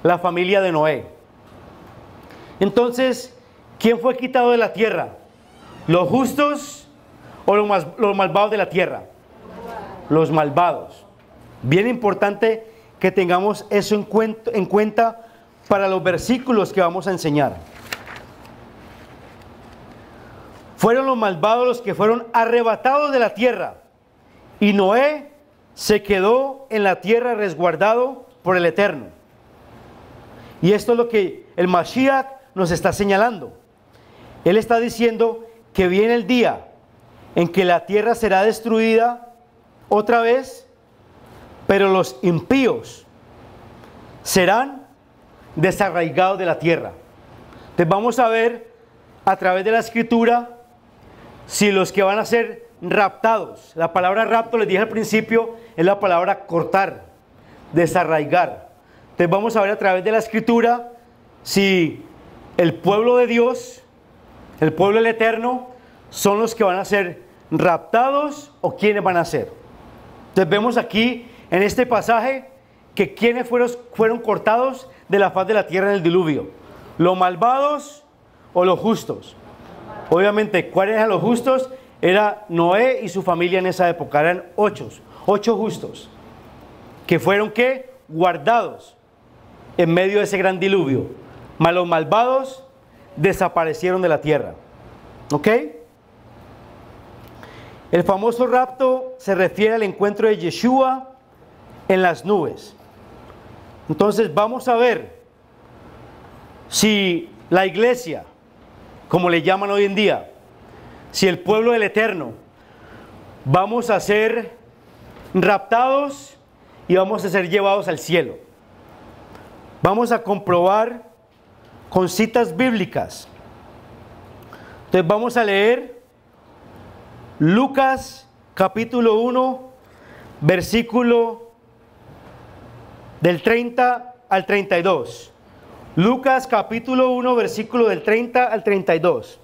La familia de Noé. Entonces, ¿quién fue quitado de la tierra? ¿Los justos o los malvados de la tierra? Los malvados. Bien importante que tengamos eso en cuenta para los versículos que vamos a enseñar. Fueron los malvados los que fueron arrebatados de la tierra, y Noé se quedó en la tierra resguardado por el Eterno. Y esto es lo que el Mashiach nos está señalando. Él está diciendo que viene el día en que la tierra será destruida otra vez, pero los impíos serán desarraigados de la tierra. Entonces vamos a ver a través de la escritura si los que van a ser raptados, la palabra rapto, les dije al principio, es la palabra cortar, desarraigar. Entonces vamos a ver a través de la escritura si el pueblo de Dios, el pueblo del Eterno, son los que van a ser raptados o quiénes van a ser. Entonces vemos aquí en este pasaje que quiénes fueron cortados de la faz de la tierra en el diluvio: los malvados o los justos. Obviamente, ¿cuáles eran los justos? Era Noé y su familia en esa época. Eran 8 justos que fueron ¿qué? Guardados en medio de ese gran diluvio. Mas los malvados desaparecieron de la tierra. ¿Ok? El famoso rapto se refiere al encuentro de Yeshua en las nubes. Entonces vamos a ver si la iglesia, como le llaman hoy en día, si el pueblo del Eterno, vamos a ser raptados y vamos a ser llevados al cielo. Vamos a comprobar con citas bíblicas. Entonces vamos a leer Lucas capítulo 1, versículo del 30 al 32. Lucas capítulo 1, versículo del 30 al 32.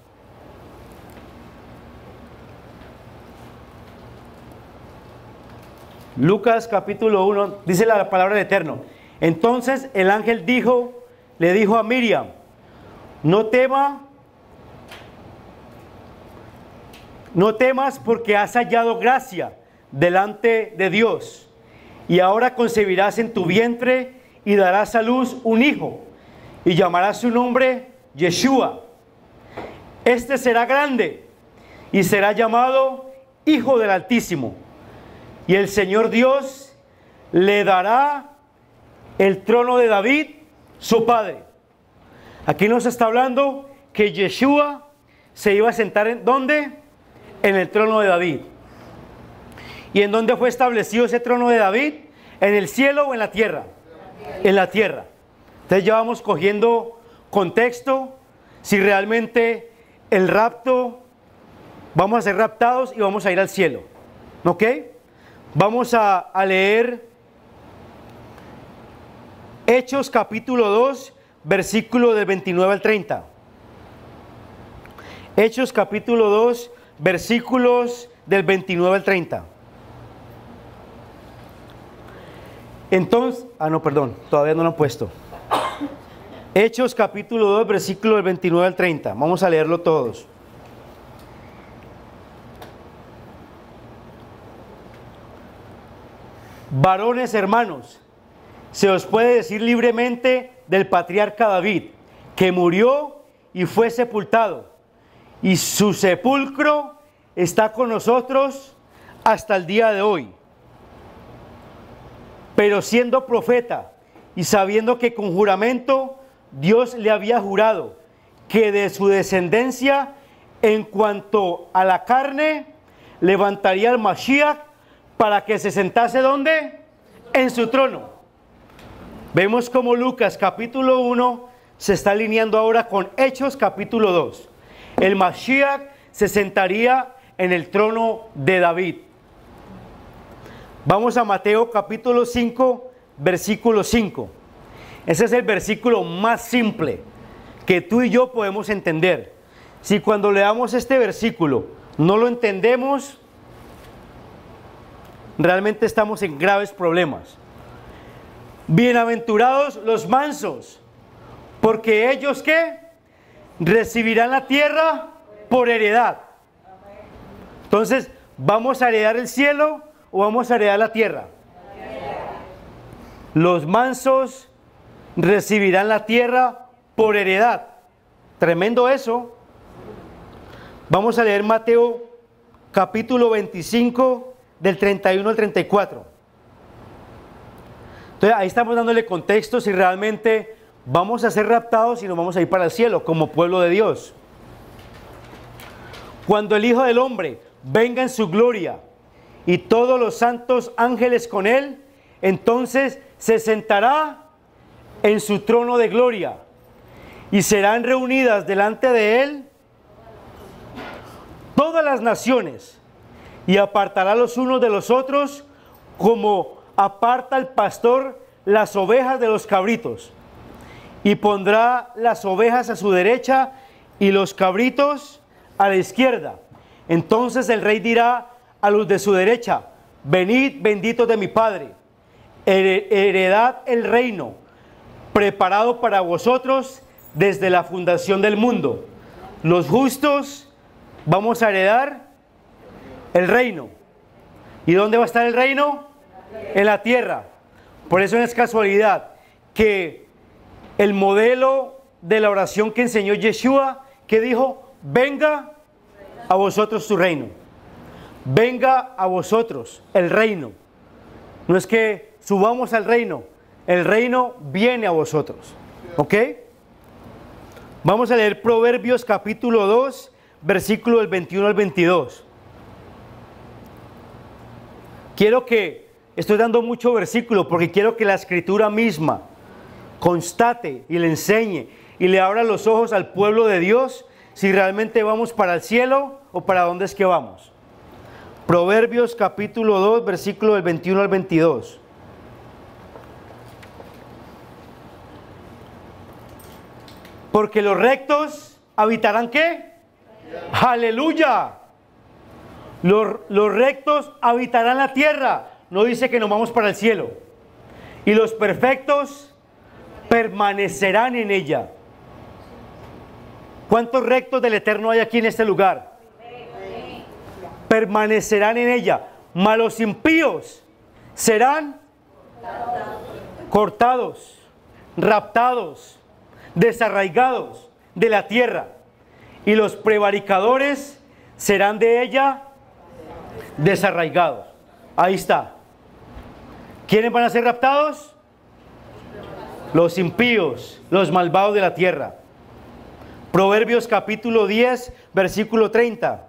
Lucas capítulo 1, dice la palabra del Eterno. Entonces el ángel le dijo a Miriam, no temas porque has hallado gracia delante de Dios, y ahora concebirás en tu vientre y darás a luz un hijo, y llamarás su nombre Yeshua. Este será grande y será llamado Hijo del Altísimo. Y el Señor Dios le dará el trono de David, su padre. Aquí nos está hablando que Yeshua se iba a sentar ¿en dónde? En el trono de David. ¿Y en dónde fue establecido ese trono de David? ¿En el cielo o en la tierra? En la tierra. Entonces ya vamos cogiendo contexto, si realmente el rapto, vamos a ser raptados y vamos a ir al cielo. ¿Ok? Vamos a leer Hechos capítulo 2, versículo del 29 al 30. Hechos capítulo 2, versículos del 29 al 30. Entonces, todavía no lo han puesto. Hechos capítulo 2, versículo del 29 al 30. Vamos a leerlo todos. Varones hermanos, se os puede decir libremente del patriarca David, que murió y fue sepultado, y su sepulcro está con nosotros hasta el día de hoy. Pero siendo profeta y sabiendo que con juramento Dios le había jurado que de su descendencia, en cuanto a la carne, levantaría al Mashiach para que se sentase ¿dónde? En su trono. Vemos como Lucas capítulo 1 se está alineando ahora con Hechos capítulo 2. El Mashiach se sentaría en el trono de David. Vamos a Mateo capítulo 5, versículo 5. Ese es el versículo más simple que tú y yo podemos entender. Si cuando leamos este versículo no lo entendemos, realmente estamos en graves problemas. Bienaventurados los mansos, porque ellos ¿qué? Recibirán la tierra por heredad. Entonces, ¿vamos a heredar el cielo o vamos a heredar la tierra? Los mansos recibirán la tierra por heredad. Tremendo eso. Vamos a leer Mateo capítulo 25 del 31 al 34. Entonces ahí estamos dándole contexto si realmente vamos a ser raptados y nos vamos a ir para el cielo como pueblo de Dios. Cuando el Hijo del Hombre venga en su gloria y todos los santos ángeles con él, entonces se sentará en su trono de gloria y serán reunidas delante de él todas las naciones, y apartará los unos de los otros como aparta el pastor las ovejas de los cabritos, y pondrá las ovejas a su derecha y los cabritos a la izquierda. Entonces el rey dirá a los de su derecha: venid, benditos de mi Padre, heredad el reino preparado para vosotros desde la fundación del mundo. Los justos vamos a heredar el reino. ¿Y dónde va a estar el reino? En la tierra. Por eso no es casualidad que el modelo de la oración que enseñó Yeshua, que dijo: venga a vosotros tu reino, venga a vosotros el reino. No es que subamos al reino, el reino viene a vosotros. ¿Ok? Vamos a leer Proverbios capítulo 2, versículo del 21 al 22. Quiero que estoy dando mucho versículo porque quiero que la escritura misma constate y le enseñe y le abra los ojos al pueblo de Dios si realmente vamos para el cielo o para dónde es que vamos. Proverbios capítulo 2, versículo del 21 al 22. Porque los rectos habitarán ¿qué? ¡Aleluya! Los rectos habitarán la tierra. No dice que nos vamos para el cielo. Y los perfectos permanecerán en ella. ¿Cuántos rectos del Eterno hay aquí en este lugar? Permanecerán en ella. Mas los impíos serán cortados, raptados, desarraigados de la tierra. Y los prevaricadores serán de ella desarraigados. Ahí está. ¿Quiénes van a ser raptados? Los impíos, los malvados de la tierra. Proverbios capítulo 10, versículo 30.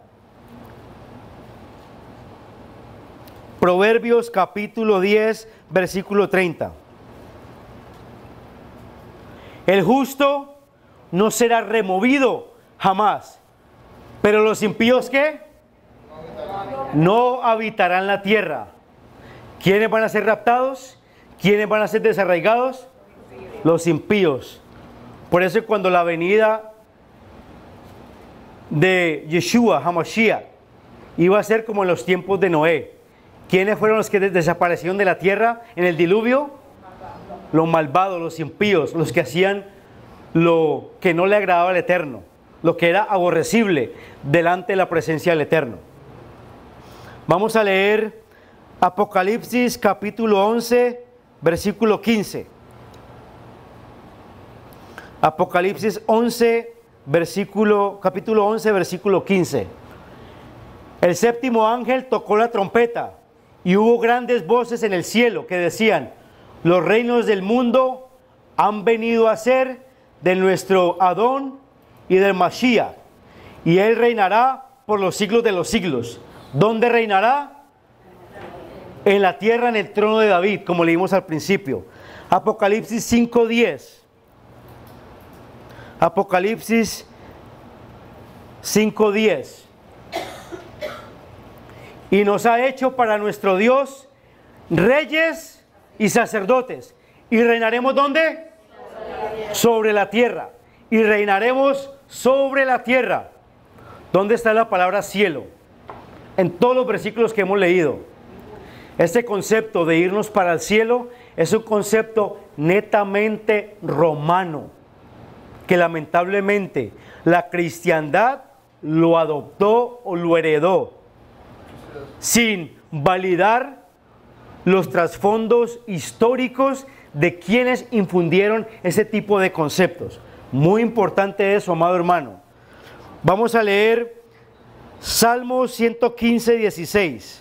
Proverbios capítulo 10, versículo 30. El justo no será removido jamás, pero los impíos ¿qué? No habitarán la tierra. ¿Quiénes van a ser raptados? ¿Quiénes van a ser desarraigados? Los impíos. Por eso cuando la venida de Yeshua, Hamashiach, iba a ser como en los tiempos de Noé. ¿Quiénes fueron los que desaparecieron de la tierra en el diluvio? Los malvados, los impíos, los que hacían lo que no le agradaba al Eterno, lo que era aborrecible delante de la presencia del Eterno. Vamos a leer Apocalipsis capítulo 11, versículo 15. Apocalipsis 11, capítulo 11, versículo 15. El séptimo ángel tocó la trompeta y hubo grandes voces en el cielo que decían: los reinos del mundo han venido a ser de nuestro Adón y del Mashiach, y él reinará por los siglos de los siglos. ¿Dónde reinará? En la tierra, en el trono de David, como leímos al principio. Apocalipsis 5:10. Apocalipsis 5:10. Y nos ha hecho para nuestro Dios reyes y sacerdotes. ¿Y reinaremos dónde? Sobre la tierra. Y reinaremos sobre la tierra. ¿Dónde está la palabra cielo? En todos los versículos que hemos leído. Este concepto de irnos para el cielo es un concepto netamente romano, que lamentablemente la cristiandad lo adoptó o lo heredó, sin validar los trasfondos históricos de quienes infundieron ese tipo de conceptos. Muy importante eso, amado hermano. Vamos a leer Salmo 115, 16.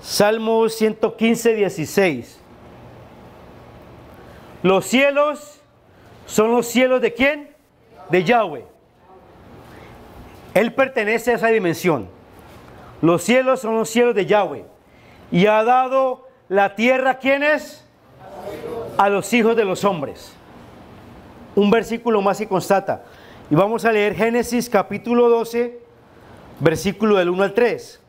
Salmo 115, 16. Los cielos son los cielos ¿de quién? De Yahweh. Él pertenece a esa dimensión. Los cielos son los cielos de Yahweh. Y ha dado la tierra ¿a quiénes? A los hijos de los hombres. Un versículo más que constata. Y vamos a leer Génesis capítulo 12, versículo del 1 al 3.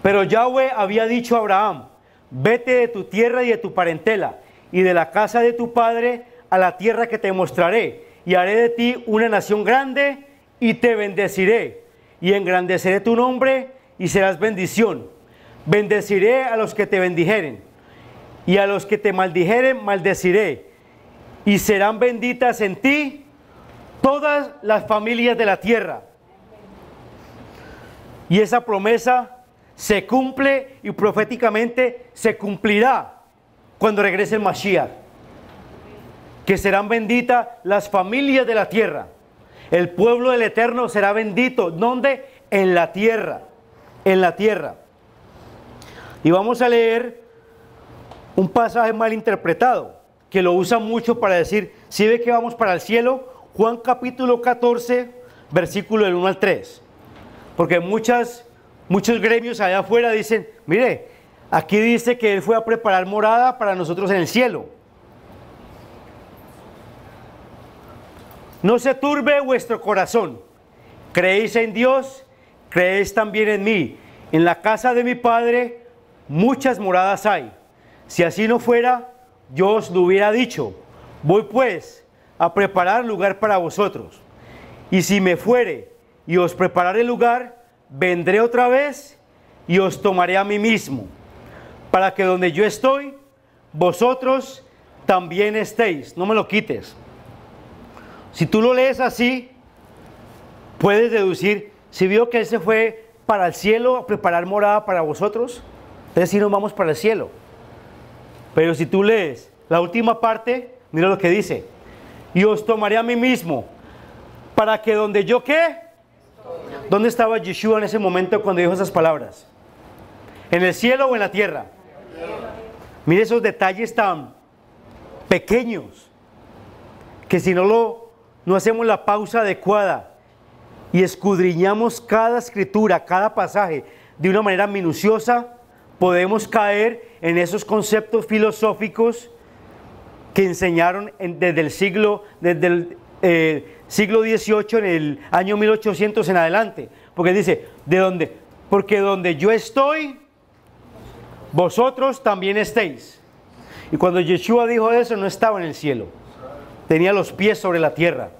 Pero Yahweh había dicho a Abraham: vete de tu tierra y de tu parentela y de la casa de tu padre a la tierra que te mostraré, y haré de ti una nación grande y te bendeciré y engrandeceré tu nombre y serás bendición. Bendeciré a los que te bendijeren y a los que te maldijeren maldeciré, y serán benditas en ti todas las familias de la tierra. Y esa promesa se cumple y proféticamente se cumplirá cuando regrese el Mashiach, que serán benditas las familias de la tierra. El pueblo del Eterno será bendito. ¿Dónde? En la tierra. En la tierra. Y vamos a leer un pasaje mal interpretado, que lo usan mucho para decir: si ve que vamos para el cielo, Juan capítulo 14, versículo del 1 al 3. Porque muchos gremios allá afuera dicen, mire, aquí dice que Él fue a preparar morada para nosotros en el cielo. No se turbe vuestro corazón. Creéis en Dios, creéis también en mí. En la casa de mi Padre muchas moradas hay. Si así no fuera, yo os lo hubiera dicho. Voy pues a preparar lugar para vosotros. Y si me fuere y os prepararé lugar, vendré otra vez y os tomaré a mí mismo, para que donde yo estoy, vosotros también estéis. No me lo quites. Si tú lo lees así, puedes deducir, si vio que Él se fue para el cielo a preparar morada para vosotros, entonces sí nos vamos para el cielo. Pero si tú lees la última parte, mira lo que dice, y os tomaré a mí mismo, para que donde yo ¿qué? ¿Dónde estaba Yeshua en ese momento cuando dijo esas palabras? ¿En el cielo o en la tierra? Mire esos detalles tan pequeños, que si no hacemos la pausa adecuada y escudriñamos cada escritura, cada pasaje de una manera minuciosa, podemos caer en esos conceptos filosóficos que enseñaron desde el siglo XVIII, en el año 1800 en adelante. Porque dice, porque donde yo estoy, vosotros también estéis. Y cuando Yeshua dijo eso, no estaba en el cielo, tenía los pies sobre la tierra.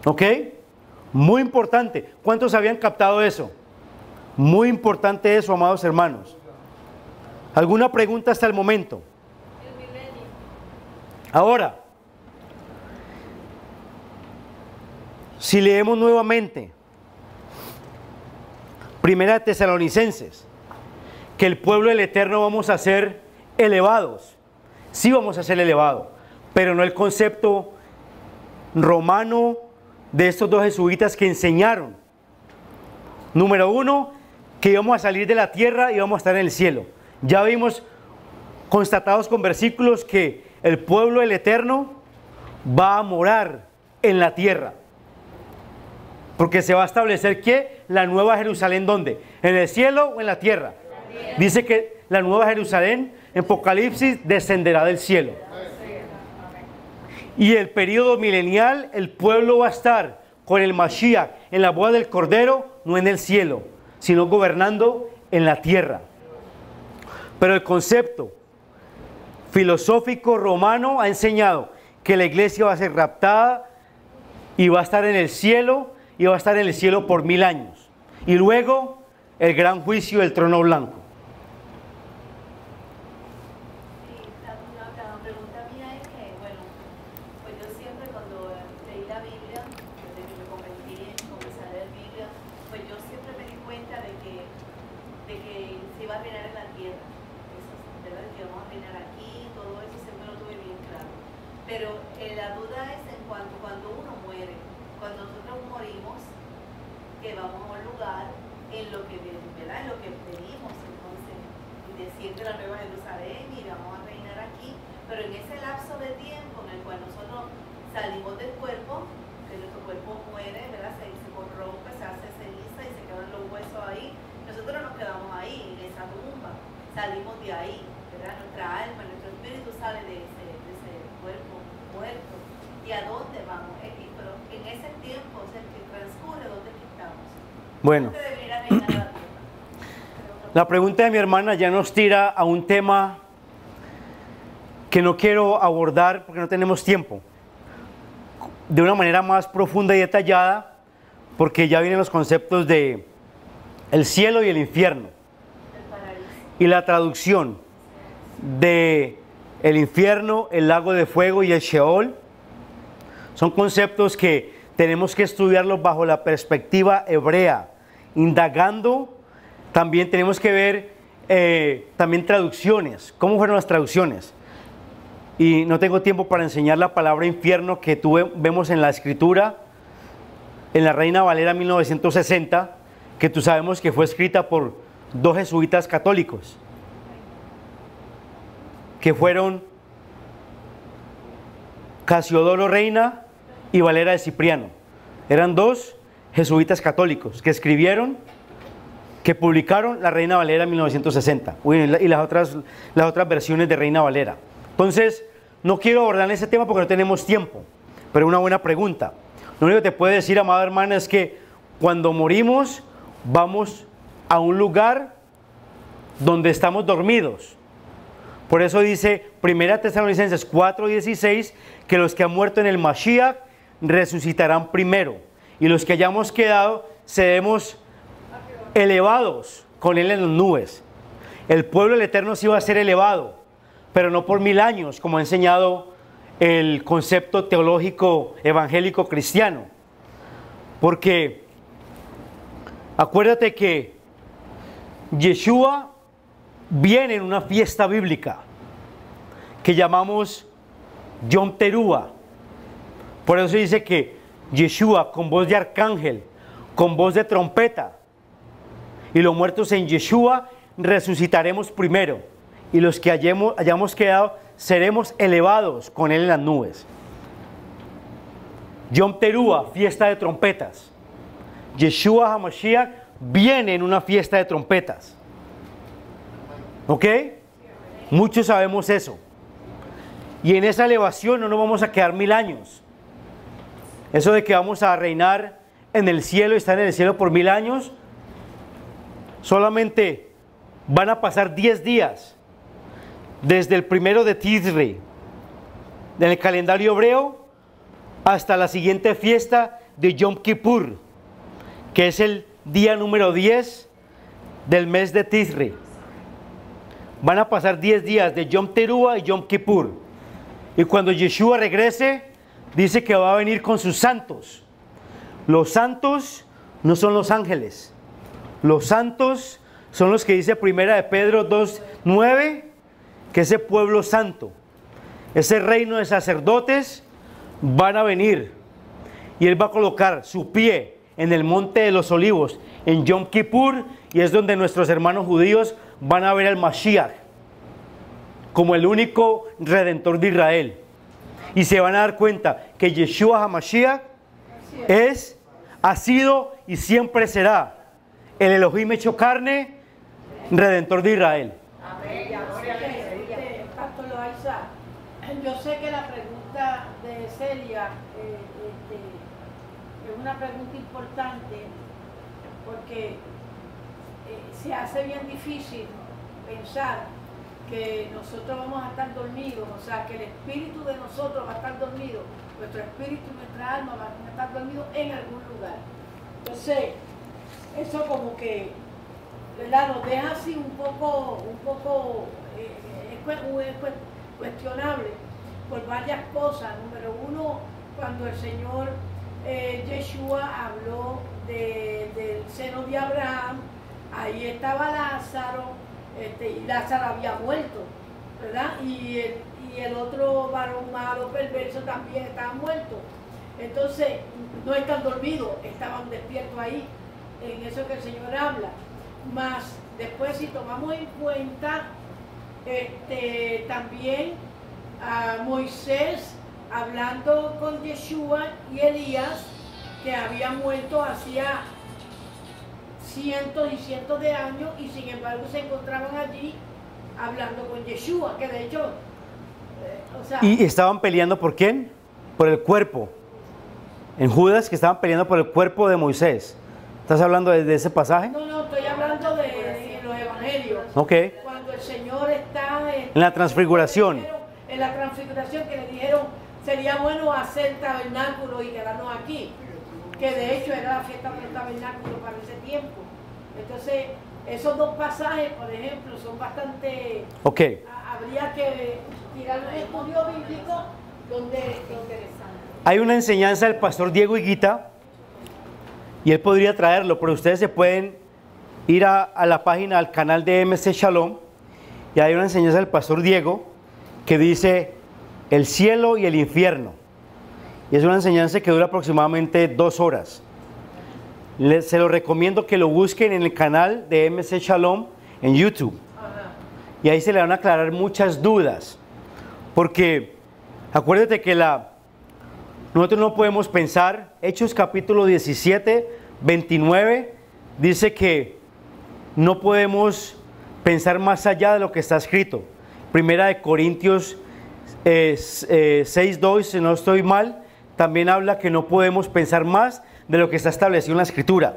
¿Ok? Muy importante. ¿Cuántos habían captado eso? Muy importante eso, amados hermanos. ¿Alguna pregunta hasta el momento? Ahora, si leemos nuevamente Primera de Tesalonicenses, que el pueblo del Eterno vamos a ser elevados. Sí vamos a ser elevados, pero no el concepto romano de estos dos jesuitas que enseñaron. Número uno, que íbamos a salir de la tierra y íbamos a estar en el cielo. Ya vimos, constatados con versículos, que el pueblo del Eterno va a morar en la tierra. Porque se va a establecer que la nueva Jerusalén, ¿dónde? ¿En el cielo o en la tierra? Dice que la nueva Jerusalén, en Apocalipsis, descenderá del cielo. Y el periodo milenial, el pueblo va a estar con el Mashiach en la boda del Cordero, no en el cielo, sino gobernando en la tierra. Pero el concepto filosófico romano ha enseñado que la iglesia va a ser raptada y va a estar en el cielo, y va a estar en el cielo por 1000 años. Y luego el gran juicio del trono blanco. La pregunta mía es que, bueno, pues yo siempre cuando leí la Biblia, desde que me convertí en comenzar a leer Biblia, pues yo siempre me di cuenta de que se iba a reinar en la tierra. Eso, ¿verdad? Que vamos a reinar aquí, todo eso siempre lo tuve bien claro. Pero la duda es en cuanto cuando uno muere, cuando nosotros morimos, que vamos a un lugar en lo que, ¿verdad? En lo que pedimos, entonces, y decir de la Nueva Jerusalén y vamos a reinar aquí, pero en ese lapso de tiempo en el cual nosotros salimos del cuerpo, que nuestro cuerpo muere, ¿verdad? Se corrompe, se hace ceniza y se quedan los huesos ahí, nosotros nos quedamos ahí, en esa tumba, salimos de ahí, ¿verdad? Nuestra alma, nuestro espíritu sale de ese cuerpo muerto. ¿Y a dónde vamos? Pero en ese tiempo, o sea, que transcurre, ¿dónde estamos? Bueno, la pregunta de mi hermana ya nos tira a un tema que no quiero abordar porque no tenemos tiempo, de una manera más profunda y detallada, porque ya vienen los conceptos de el cielo y el infierno, y la traducción de el infierno, el lago de fuego y el Sheol. Son conceptos que tenemos que estudiarlos bajo la perspectiva hebrea, indagando. También tenemos que ver también traducciones, cómo fueron las traducciones. Y no tengo tiempo para enseñar la palabra infierno que vemos en la escritura, en la Reina Valera 1960, que tú sabemos que fue escrita por dos jesuitas católicos, que fueron Casiodoro Reina y Valera de Cipriano. Eran dos jesuitas católicos que escribieron, que publicaron la Reina Valera en 1960 y las otras versiones de Reina Valera. Entonces, no quiero abordar ese tema porque no tenemos tiempo, pero una buena pregunta. Lo único que te puedo decir, amada hermana, es que cuando morimos vamos a un lugar donde estamos dormidos. Por eso dice 1 Tesalonicenses 4:16 que los que han muerto en el Mashiach resucitarán primero, y los que hayamos quedado seremos elevados con él en las nubes. El pueblo del Eterno sí va a ser elevado, pero no por 1000 años, como ha enseñado el concepto teológico evangélico cristiano. Porque acuérdate que Yeshua viene en una fiesta bíblica que llamamos Yom Teruah. Por eso dice que Yeshua con voz de arcángel, con voz de trompeta, y los muertos en Yeshua resucitaremos primero, y los que hayamos quedado seremos elevados con él en las nubes. Yom Teruah, fiesta de trompetas. Yeshua HaMashiach viene en una fiesta de trompetas. ¿Ok? Muchos sabemos eso. Y en esa elevación no nos vamos a quedar 1000 años. Eso de que vamos a reinar en el cielo y estar en el cielo por 1000 años, solamente van a pasar 10 días desde el 1 de Tisri en el calendario hebreo hasta la siguiente fiesta de Yom Kippur, que es el día número 10 del mes de Tisri. Van a pasar 10 días de Yom Teruah y Yom Kippur. Y cuando Yeshua regrese, dice que va a venir con sus santos. Los santos no son los ángeles. Los santos son los que dice 1 de Pedro 2:9, que ese pueblo santo, ese reino de sacerdotes, van a venir. Y él va a colocar su pie en el monte de los olivos en Yom Kippur, y es donde nuestros hermanos judíos van a ver al Mashiach como el único redentor de Israel, y se van a dar cuenta que Yeshua HaMashiach ha sido y siempre será el Elohim hecho carne, redentor de Israel. Amén. Pastor Loaiza, yo sé que la pregunta de Celia es una pregunta importante, porque se hace bien difícil pensar que nosotros vamos a estar dormidos, o sea, que el espíritu de nosotros va a estar dormido, nuestro espíritu y nuestra alma van a estar dormidos en algún lugar. Entonces, eso como que, ¿verdad?, nos deja así un poco cuestionable por varias cosas. Número uno, cuando el Señor Yeshua habló del seno de Abraham, ahí estaba Lázaro, y Lázaro había muerto, ¿verdad? Y el otro varón malo, perverso, también estaba muerto. Entonces, no están dormidos, estaban despiertos ahí, en eso que el Señor habla. Más después, si tomamos en cuenta también a Moisés hablando con Yeshua y Elías, que había muerto hacía cientos y cientos de años, y sin embargo se encontraban allí hablando con Yeshua, que de hecho ¿y estaban peleando por quién? Por el cuerpo. En Judas, que estaban peleando por el cuerpo de Moisés. ¿Estás hablando de ese pasaje? No, estoy hablando de los evangelios. Ok. Cuando el Señor está en la transfiguración. En la transfiguración, que le dijeron sería bueno hacer tabernáculo y quedarnos aquí, que de hecho era la fiesta del tabernáculo para ese tiempo. Entonces, esos dos pasajes, por ejemplo, son bastante... Ok. Habría que tirar un estudio bíblico donde hay una enseñanza del pastor Diego Higuita, y él podría traerlo, pero ustedes se pueden ir a la página, al canal de MC Shalom, y hay una enseñanza del pastor Diego que dice el cielo y el infierno. Y es una enseñanza que dura aproximadamente 2 horas. Se lo recomiendo que lo busquen en el canal de MC Shalom en YouTube. Y ahí se le van a aclarar muchas dudas. Porque acuérdate que nosotros no podemos pensar. Hechos capítulo 17, 29, dice que no podemos pensar más allá de lo que está escrito. Primera de Corintios 6:2, si no estoy mal, también habla que no podemos pensar más de lo que está establecido en la escritura.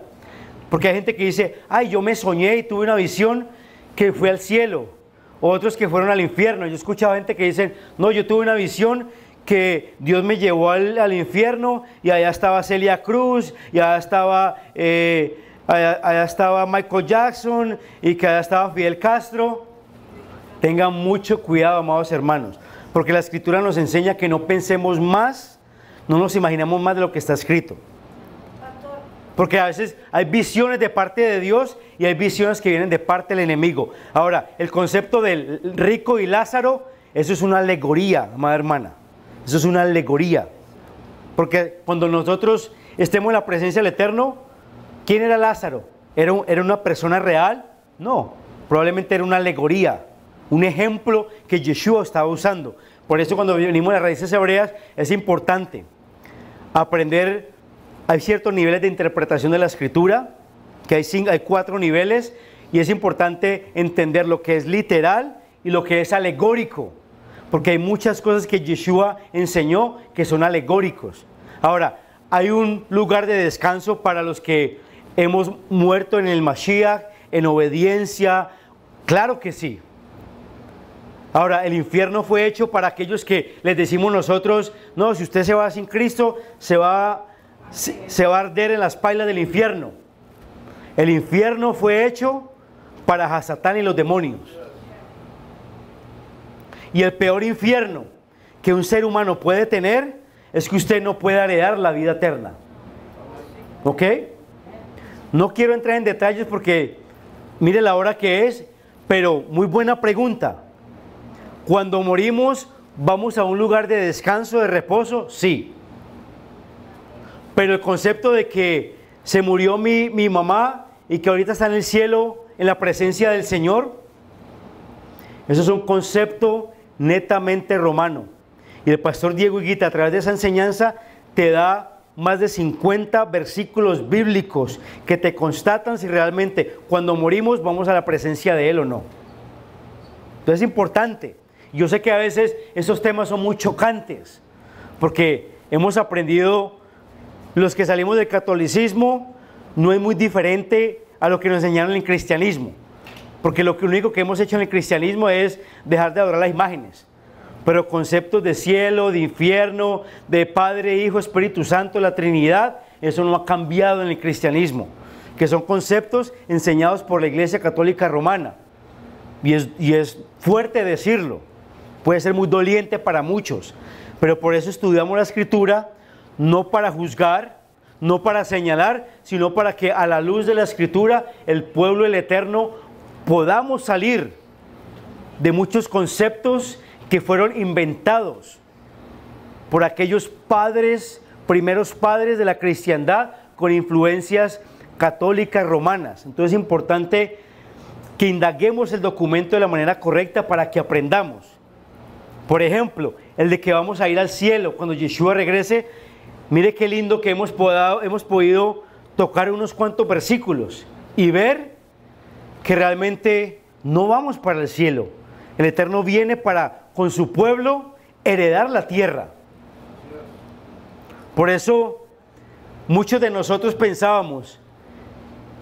Porque hay gente que dice, ay, yo me soñé y tuve una visión que fue al cielo, otros que fueron al infierno. Yo he escuchado gente que dicen, no, yo tuve una visión que Dios me llevó al infierno y allá estaba Celia Cruz, y allá estaba Michael Jackson, y que allá estaba Fidel Castro. Tengan mucho cuidado, amados hermanos, porque la escritura nos enseña que no pensemos más, no nos imaginemos más de lo que está escrito. Porque a veces hay visiones de parte de Dios y hay visiones que vienen de parte del enemigo. Ahora, el concepto del rico y Lázaro, eso es una alegoría, amada hermana. Eso es una alegoría. Porque cuando nosotros estemos en la presencia del Eterno, ¿quién era Lázaro? ¿Era una persona real? No, probablemente era una alegoría, un ejemplo que Yeshua estaba usando. Por eso cuando venimos a las raíces hebreas es importante aprender. Hay ciertos niveles de interpretación de la escritura, que hay 4 niveles, y es importante entender lo que es literal y lo que es alegórico, porque hay muchas cosas que Yeshua enseñó que son alegóricos. Ahora, hay un lugar de descanso para los que hemos muerto en el Mashiach, en obediencia, claro que sí. Ahora, el infierno fue hecho para aquellos que les decimos nosotros, no, si usted se va sin Cristo, se va a arder en las pailas del infierno. El infierno fue hecho para Satán y los demonios. Y el peor infierno que un ser humano puede tener es que usted no pueda heredar la vida eterna. ¿Ok? No quiero entrar en detalles porque mire la hora que es, pero muy buena pregunta. Cuando morimos, ¿vamos a un lugar de descanso, de reposo? Sí. Pero el concepto de que se murió mi mamá y que ahorita está en el cielo en la presencia del Señor, eso es un concepto netamente romano. Y el pastor Diego Higuita, a través de esa enseñanza, te da más de 50 versículos bíblicos que te constatan si realmente cuando morimos vamos a la presencia de Él o no. Entonces es importante. Yo sé que a veces esos temas son muy chocantes, porque hemos aprendido. Los que salimos del catolicismo no es muy diferente a lo que nos enseñaron en el cristianismo, porque lo único que hemos hecho en el cristianismo es dejar de adorar las imágenes, pero conceptos de cielo, de infierno, de Padre, Hijo, Espíritu Santo, la Trinidad, eso no ha cambiado en el cristianismo, que son conceptos enseñados por la Iglesia Católica Romana, y es fuerte decirlo, puede ser muy doliente para muchos, pero por eso estudiamos la Escritura, no para juzgar, no para señalar, sino para que a la luz de la Escritura, el pueblo del Eterno, podamos salir de muchos conceptos que fueron inventados por aquellos primeros padres de la cristiandad con influencias católicas romanas. Entonces es importante que indaguemos el documento de la manera correcta para que aprendamos. Por ejemplo, el de que vamos a ir al cielo cuando Yeshua regrese. Mire qué lindo que hemos podido tocar unos cuantos versículos y ver que realmente no vamos para el cielo. El Eterno viene para, con su pueblo, heredar la tierra. Por eso, muchos de nosotros pensábamos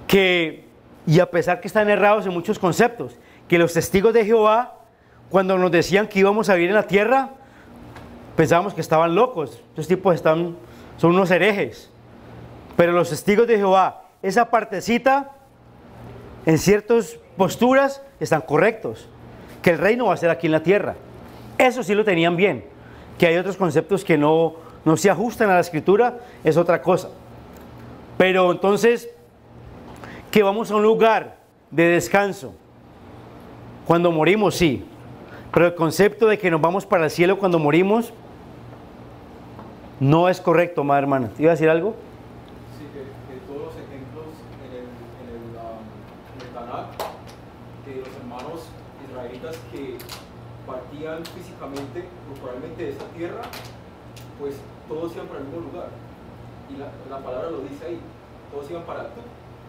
que, y a pesar que están errados en muchos conceptos, que los testigos de Jehová, cuando nos decían que íbamos a vivir en la tierra, pensábamos que estaban locos. Estos tipos son unos herejes. Pero los testigos de Jehová, esa partecita, en ciertas posturas, están correctos. Que el reino va a ser aquí en la tierra. Eso sí lo tenían bien. Que hay otros conceptos que no se ajustan a la Escritura, es otra cosa. Pero entonces, que vamos a un lugar de descanso. Cuando morimos, sí. Pero el concepto de que nos vamos para el cielo cuando morimos, no es correcto, madre hermana. ¿Te iba a decir algo? Sí, que todos los ejemplos en el Tanakh de los hermanos israelitas que partían físicamente, corporalmente de esta tierra, pues todos iban para el mismo lugar. Y la palabra lo dice ahí. Todos iban para tú.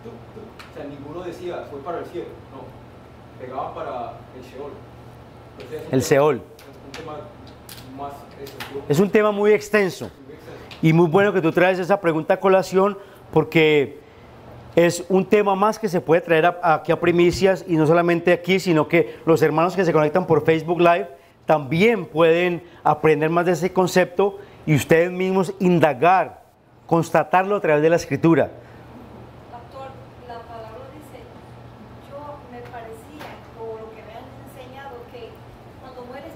O sea, ninguno decía, fue para el cielo. No. Pegaban para el Sheol. Entonces, El Seol. Un tema más extenso. Es un tema muy extenso. Y muy bueno que tú traes esa pregunta a colación, porque es un tema más que se puede traer aquí a Primicias, y no solamente aquí, sino que los hermanos que se conectan por Facebook Live también pueden aprender más de ese concepto y ustedes mismos indagar, constatarlo a través de la Escritura. Pastor, la palabra dice, yo me parecía, o lo que me han enseñado, que cuando mueres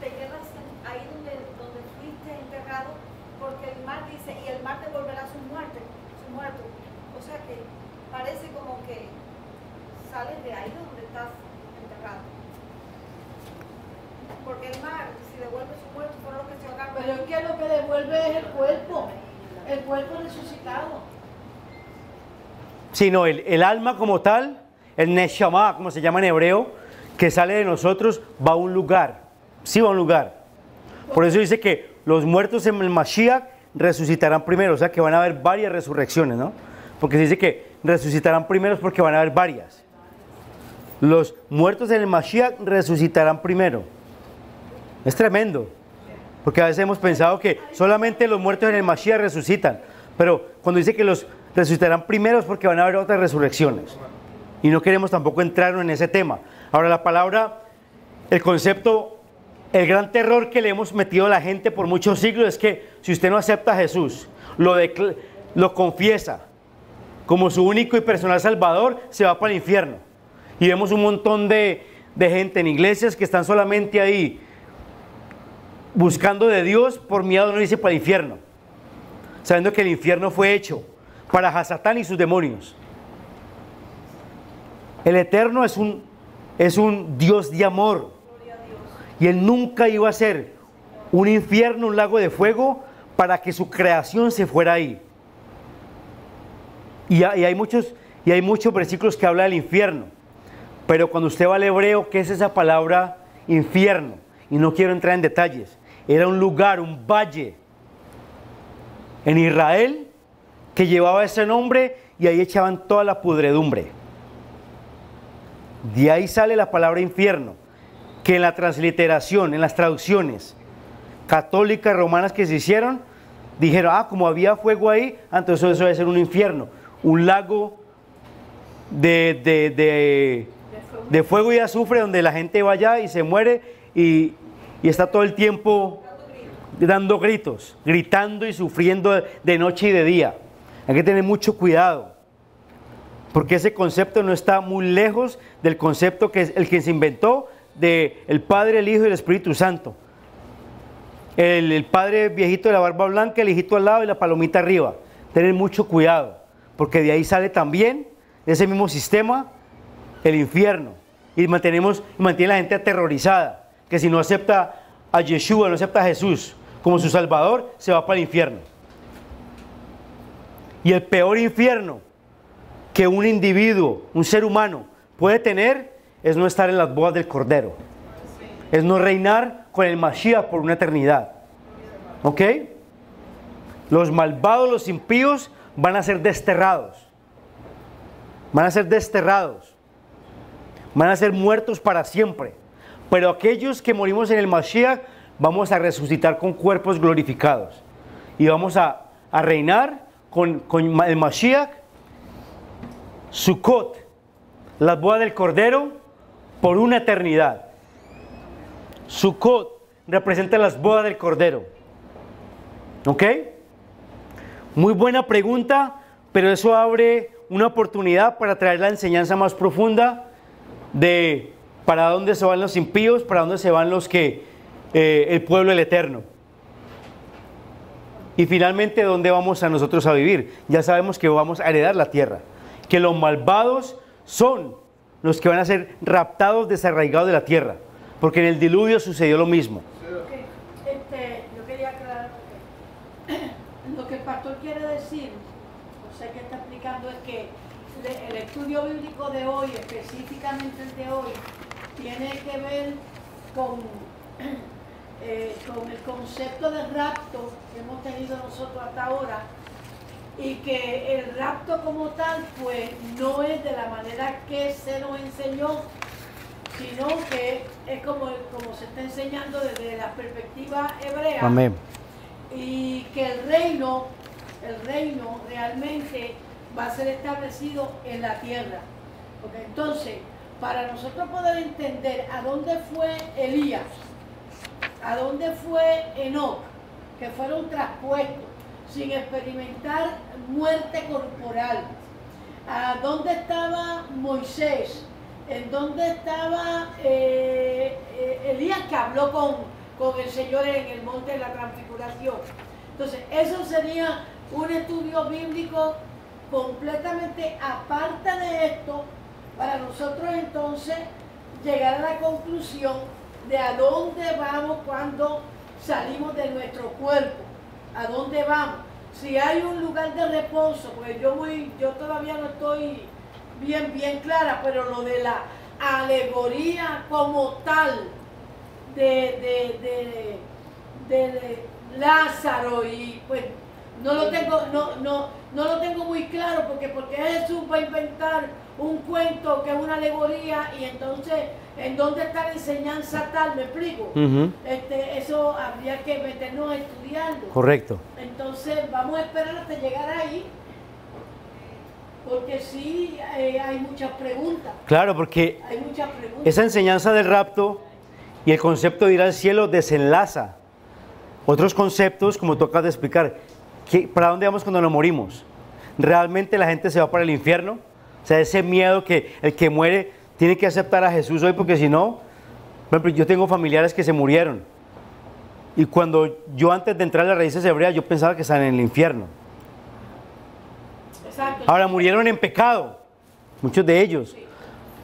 te quedas ahí donde fuiste enterrado, porque el mar dice, y el mar devolverá su muerto. O sea que parece como que sales de ahí donde estás enterrado. Porque el mar, si devuelve su muerto, fueron los que se ahogaron. Pero es que lo que devuelve es el cuerpo resucitado. Sino el alma como tal, el neshama, como se llama en hebreo, que sale de nosotros, va a un lugar. Sí va a un lugar. Por eso dice que los muertos en el Mashiach resucitarán primero. O sea que van a haber varias resurrecciones, ¿no? Porque se dice que resucitarán primero porque van a haber varias. Los muertos en el Mashiach resucitarán primero. Es tremendo. Porque a veces hemos pensado que solamente los muertos en el Mashiach resucitan. Pero cuando dice que los resucitarán primero es porque van a haber otras resurrecciones. Y no queremos tampoco entrar en ese tema. Ahora la palabra, el concepto, el gran terror que le hemos metido a la gente por muchos siglos es que si usted no acepta a Jesús, lo confiesa como su único y personal Salvador, se va para el infierno. Y vemos un montón de gente en iglesias que están solamente ahí buscando de Dios por miedo a no irse para el infierno, sabiendo que el infierno fue hecho para Hasatán y sus demonios. El Eterno es un Dios de amor, y Él nunca iba a ser un infierno, un lago de fuego para que su creación se fuera ahí. Y hay muchos versículos que hablan del infierno, pero cuando usted va al hebreo, ¿qué es esa palabra infierno? Y no quiero entrar en detalles. Era un lugar, un valle en Israel que llevaba ese nombre, y ahí echaban toda la pudredumbre. De ahí sale la palabra infierno, que en la transliteración, en las traducciones católicas romanas que se hicieron, dijeron, como había fuego ahí, entonces eso debe ser un infierno, un lago de fuego y azufre donde la gente va allá y se muere y está todo el tiempo dando gritos, gritando y sufriendo de noche y de día. Hay que tener mucho cuidado, porque ese concepto no está muy lejos del concepto que es el que se inventó de el Padre, el Hijo y el Espíritu Santo. El padre viejito de la barba blanca, el hijito al lado y la palomita arriba. Tener mucho cuidado, porque de ahí sale también, de ese mismo sistema, el infierno. Y mantiene a la gente aterrorizada, que si no acepta a Yeshua, no acepta a Jesús como su Salvador, se va para el infierno. Y el peor infierno que un individuo, un ser humano puede tener, es no estar en las bodas del Cordero. Es no reinar con el Mashiach por una eternidad. ¿Ok? Los malvados, los impíos, van a ser desterrados. Van a ser desterrados. Van a ser muertos para siempre. Pero aquellos que morimos en el Mashiach, vamos a resucitar con cuerpos glorificados. Y vamos a reinar con el Mashiach, Sukkot, las bodas del Cordero, por una eternidad. Sukkot representa las bodas del Cordero. ¿Ok? Muy buena pregunta, pero eso abre una oportunidad para traer la enseñanza más profunda de para dónde se van los impíos, para dónde se van los que el pueblo del Eterno. Y finalmente, ¿dónde vamos a nosotros a vivir? Ya sabemos que vamos a heredar la tierra, que los malvados son los que van a ser raptados, desarraigados de la tierra, porque en el diluvio sucedió lo mismo. Yo quería aclarar, lo que el pastor quiere decir, o sea que está explicando, es que el estudio bíblico de hoy, específicamente el de hoy, tiene que ver con el concepto de rapto que hemos tenido nosotros hasta ahora, y que el rapto como tal pues no es de la manera que se nos enseñó, sino que es como se está enseñando desde la perspectiva hebrea. Amén. Y que el reino realmente va a ser establecido en la tierra. Porque entonces, para nosotros poder entender a dónde fue Elías, a dónde fue Enoc, que fueron traspuestos sin experimentar muerte corporal, a dónde estaba Moisés, en dónde estaba Elías, que habló con el Señor en el monte de la transfiguración. Entonces, eso sería un estudio bíblico completamente aparte de esto, para nosotros entonces llegar a la conclusión de a dónde vamos cuando salimos de nuestro cuerpo, a dónde vamos. Si hay un lugar de reposo, pues yo todavía no estoy bien clara, pero lo de la alegoría como tal de Lázaro, y pues no lo tengo muy claro, porque Jesús va a inventar un cuento que es una alegoría, y entonces ¿en dónde está la enseñanza tal? ¿Me explico? Eso habría que meternos a estudiarlo. Correcto. Entonces vamos a esperar hasta llegar ahí, porque sí hay muchas preguntas. Claro, porque Hay muchas preguntas. esa enseñanza del rapto y el concepto de ir al cielo desenlaza otros conceptos, como tú acabas de explicar. ¿Para dónde vamos cuando nos morimos? ¿Realmente la gente se va para el infierno? O sea, ese miedo que el que muere tiene que aceptar a Jesús hoy, porque si no, por ejemplo, yo tengo familiares que se murieron, y cuando yo antes de entrar a las raíces hebreas, yo pensaba que estaban en el infierno. Exacto. Ahora, murieron en pecado, muchos de ellos. Sí.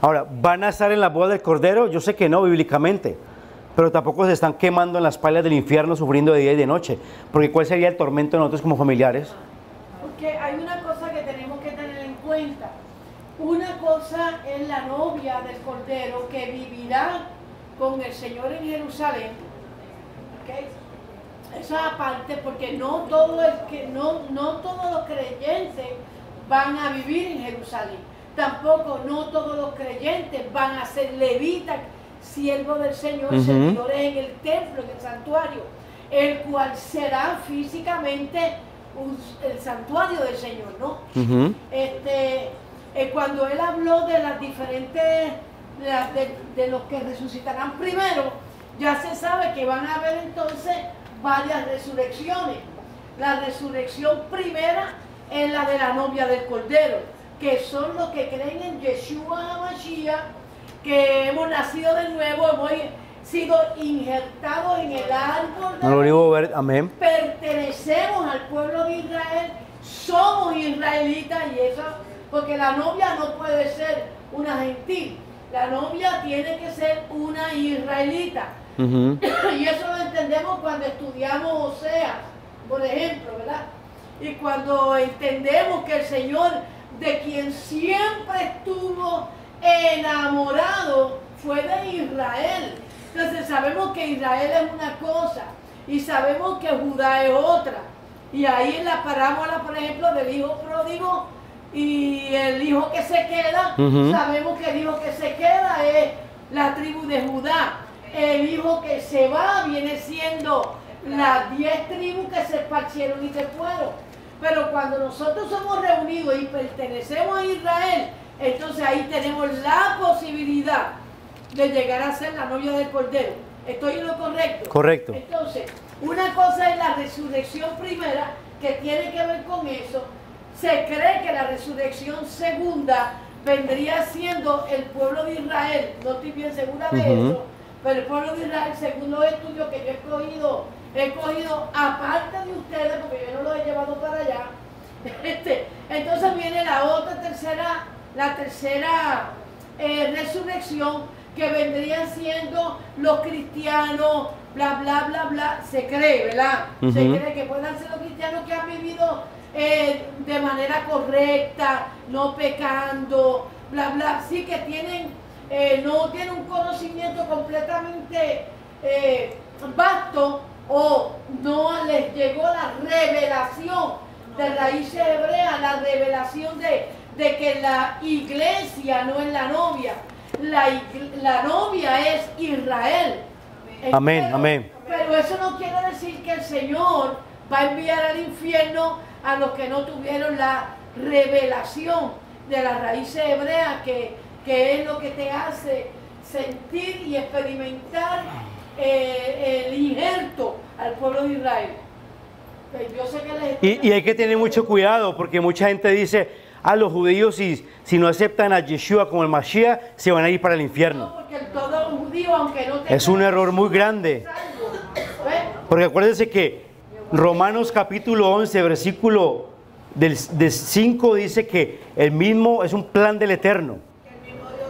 Ahora, ¿van a estar en la boda del Cordero? Yo sé que no, bíblicamente, pero tampoco se están quemando en las palas del infierno, sufriendo de día y de noche, porque ¿cuál sería el tormento de nosotros como familiares? Porque hay una cosa que tenemos que tener en cuenta. Una cosa es la novia del Cordero, que vivirá con el Señor en Jerusalén. ¿Okay? Eso aparte, porque no todos los creyentes van a vivir en Jerusalén. Tampoco no todos los creyentes van a ser levitas, siervos del Señor, servidores en el templo, en el santuario, el cual será físicamente el santuario del Señor, ¿no? Cuando él habló de las diferentes, de los que resucitarán primero, ya se sabe que van a haber entonces varias resurrecciones. La resurrección primera es la de la novia del Cordero, que son los que creen en Yeshua HaMashiach, que hemos nacido de nuevo, hemos sido injertados en el árbol de Olivo verde, amén. Pertenecemos al pueblo de Israel, somos israelitas, y eso, porque la novia no puede ser una gentil, la novia tiene que ser una israelita. Y eso lo entendemos cuando estudiamos Oseas, por ejemplo, ¿verdad? Y cuando entendemos que el Señor, de quien siempre estuvo enamorado, fue de Israel. Entonces sabemos que Israel es una cosa y sabemos que Judá es otra. Y ahí en la parábola, por ejemplo, del hijo pródigo y el hijo que se queda, sabemos que el hijo que se queda es la tribu de Judá. El hijo que se va viene siendo las 10 tribus que se esparcieron y se fueron. Pero cuando nosotros somos reunidos y pertenecemos a Israel, entonces ahí tenemos la posibilidad de llegar a ser la novia del Cordero. ¿Estoy en lo correcto? Correcto. Entonces, una cosa es la resurrección primera, que tiene que ver con eso. Se cree que la resurrección segunda vendría siendo el pueblo de Israel. No estoy bien segura de eso, pero el pueblo de Israel, según los estudios que yo he cogido aparte de ustedes, porque yo no los he llevado para allá. Entonces viene la tercera resurrección, que vendrían siendo los cristianos, bla, bla, bla, bla. Se cree, ¿verdad? Se cree que puedan ser los cristianos que han vivido de manera correcta, no pecando, bla, bla. Sí, que no tienen un conocimiento completamente vasto o no les llegó la revelación de raíces hebreas, la revelación de que la iglesia no es la novia. La novia es Israel. Amén, Pero- amén. Pero eso no quiere decir que el Señor va a enviar al infierno a los que no tuvieron la revelación de las raíces hebreas, que es lo que te hace sentir y experimentar el injerto al pueblo de Israel. Pues yo sé que Y hay que tener mucho cuidado porque mucha gente dice, los judíos si no aceptan a Yeshua como el Mashiach, se van a ir para el infierno. porque todo judío, aunque no tenga Es un error muy grande. salvo, ¿ves? Porque acuérdense que Romanos capítulo 11, versículo del 5 dice que el mismo es un plan del Eterno.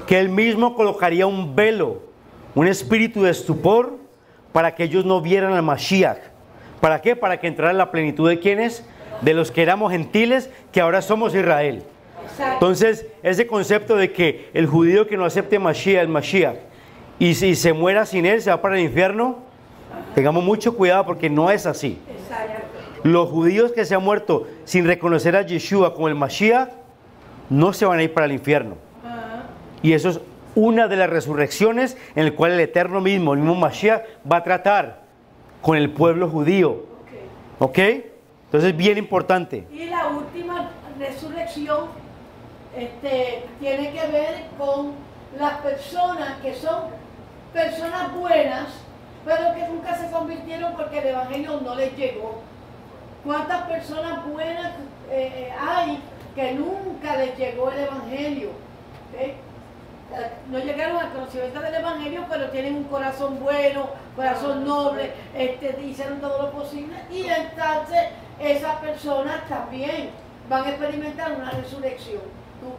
Que él mismo colocaría un velo, un espíritu de estupor para que ellos no vieran al Mashiach. ¿Para qué? Para que entrara la plenitud de quienes, de los que éramos gentiles, que ahora somos Israel. Exacto. Entonces, ese concepto de que el judío que no acepte Mashiach, el Mashiach, y si se muera sin él, se va para el infierno, tengamos mucho cuidado porque no es así. Exacto. Los judíos que se han muerto sin reconocer a Yeshua como el Mashiach, no se van a ir para el infierno. Ajá. Y eso es una de las resurrecciones en el cual el Eterno mismo, el mismo Mashiach, va a tratar con el pueblo judío. Ok. ¿Ok? Entonces, bien importante. Y la última resurrección tiene que ver con las personas que son personas buenas, pero que nunca se convirtieron porque el Evangelio no les llegó. ¿Cuántas personas buenas hay que nunca les llegó el Evangelio? ¿Ok? No llegaron al conocimiento del Evangelio, pero tienen un corazón bueno, corazón noble, hicieron todo lo posible, y entonces esas personas también van a experimentar una resurrección. Tú,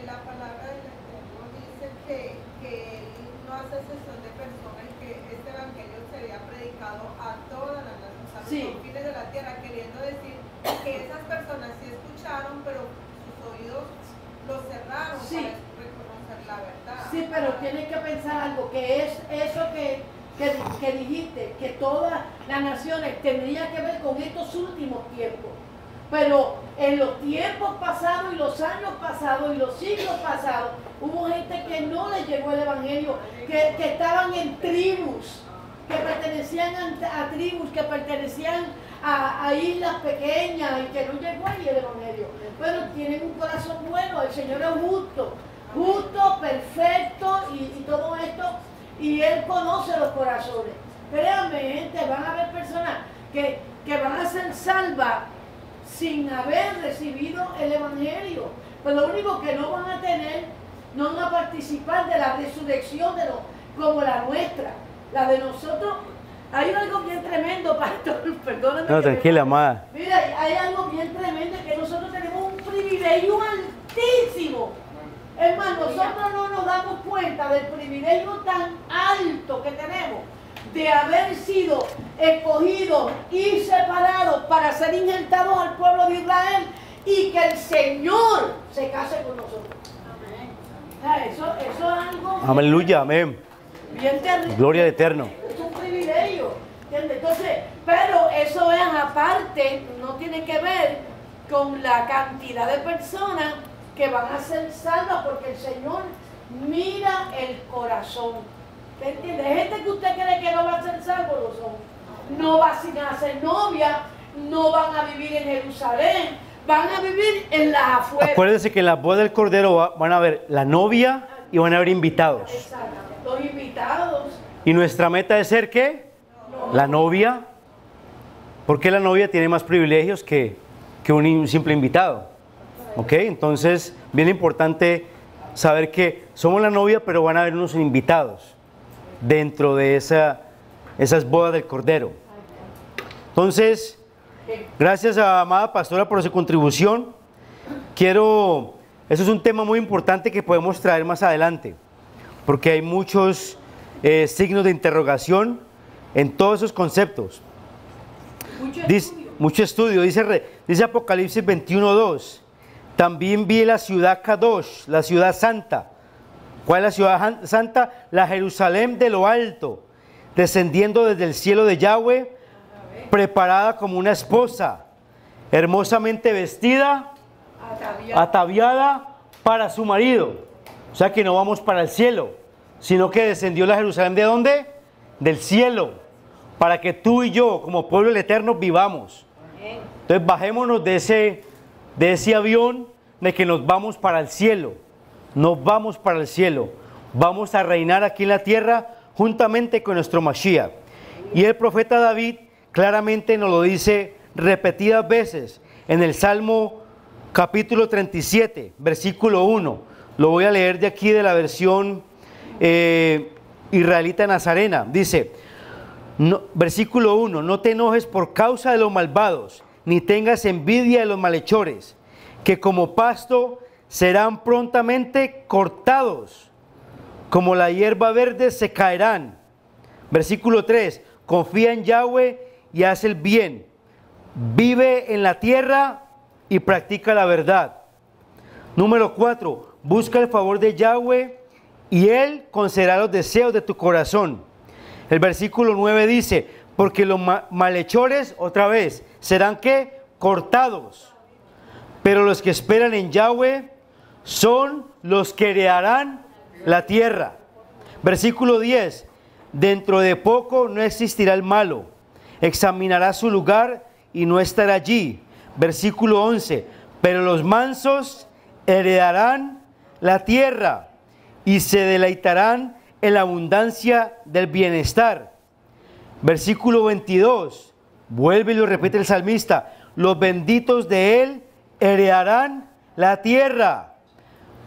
La palabra del Eterno dice que Él no hace excepción de personas y que este evangelio sería predicado a todas las naciones, a los Sí. confines de la tierra, queriendo decir que esas personas sí escucharon, pero sus oídos los cerraron Sí. para reconocer la verdad. sí, pero tienes que pensar algo, que es eso que dijiste, que todas las naciones tendrían que ver con estos últimos tiempos. Pero en los tiempos pasados y los años pasados y los siglos pasados, hubo gente que no les llegó el Evangelio, que estaban en tribus, que pertenecían a tribus, que pertenecían a islas pequeñas y que no llegó ahí el Evangelio. Pero tienen un corazón bueno, el Señor es justo, perfecto y todo esto, y Él conoce los corazones. Créanme, gente, van a haber personas que van a ser salvas sin haber recibido el Evangelio. Pero lo único que no van a tener, no van a participar de la resurrección como la nuestra, la de nosotros. Hay algo bien tremendo, pastor, perdóname. No, que me- tranquila, amada. Mira, hay algo bien tremendo, que nosotros tenemos un privilegio altísimo. Es más, nosotros no nos damos cuenta del privilegio tan alto que tenemos de haber sido escogidos y separados para ser injertados al pueblo de Israel y que el Señor se case con nosotros. Eso es algo Aleluya, amén. bien terrible. Gloria al Eterno. Es un privilegio, ¿entiendes? Entonces, pero eso es aparte, no tiene que ver con la cantidad de personas que van a ser salvas, porque el Señor mira el corazón. ¿Te entiendes? Gente que usted cree que no va a ser salvo, lo son. No van a ser novia, no van a vivir en Jerusalén, van a vivir en las afueras. Acuérdense que en la boda del Cordero van a ver la novia y van a haber invitados. Exacto. Los invitados. Y nuestra meta es ser ¿qué? La novia. Porque la novia tiene más privilegios que un simple invitado. ¿Ok? Entonces, bien importante saber que somos la novia, pero van a haber unos invitados dentro de esas bodas del Cordero. Entonces, gracias a amada pastora por su contribución. Eso es un tema muy importante que podemos traer más adelante, porque hay muchos signos de interrogación en todos esos conceptos. Mucho estudio. Dice Apocalipsis 21:2. También vi la ciudad Kadosh, la ciudad santa. ¿Cuál es la ciudad santa? La Jerusalén de lo alto, descendiendo desde el cielo de Yahweh, preparada como una esposa, hermosamente vestida, ataviada para su marido. O sea que no vamos para el cielo, sino que descendió la Jerusalén, ¿de dónde? Del cielo, para que tú y yo, como pueblo del Eterno, vivamos. Entonces bajémonos de ese avión de que nos vamos para el cielo. Nos vamos para el cielo. Vamos a reinar aquí en la tierra juntamente con nuestro Mashiach. Y el profeta David claramente nos lo dice repetidas veces en el Salmo capítulo 37, versículo 1. Lo voy a leer de aquí de la versión israelita nazarena. Dice, versículo 1, no te enojes por causa de los malvados, ni tengas envidia de los malhechores, que como pasto serán prontamente cortados, como la hierba verde se caerán. Versículo 3, confía en Yahweh y haz el bien, vive en la tierra y practica la verdad. Número 4, busca el favor de Yahweh y Él concederá los deseos de tu corazón. El versículo 9 dice, porque los malhechores, otra vez, serán ¿qué? Cortados. Pero los que esperan en Yahweh son los que heredarán la tierra. Versículo 10, dentro de poco no existirá el malo, examinará su lugar y no estará allí. Versículo 11, pero los mansos heredarán la tierra y se deleitarán en la abundancia del bienestar. Versículo 22, vuelve y lo repite el salmista, los benditos de él heredarán la tierra,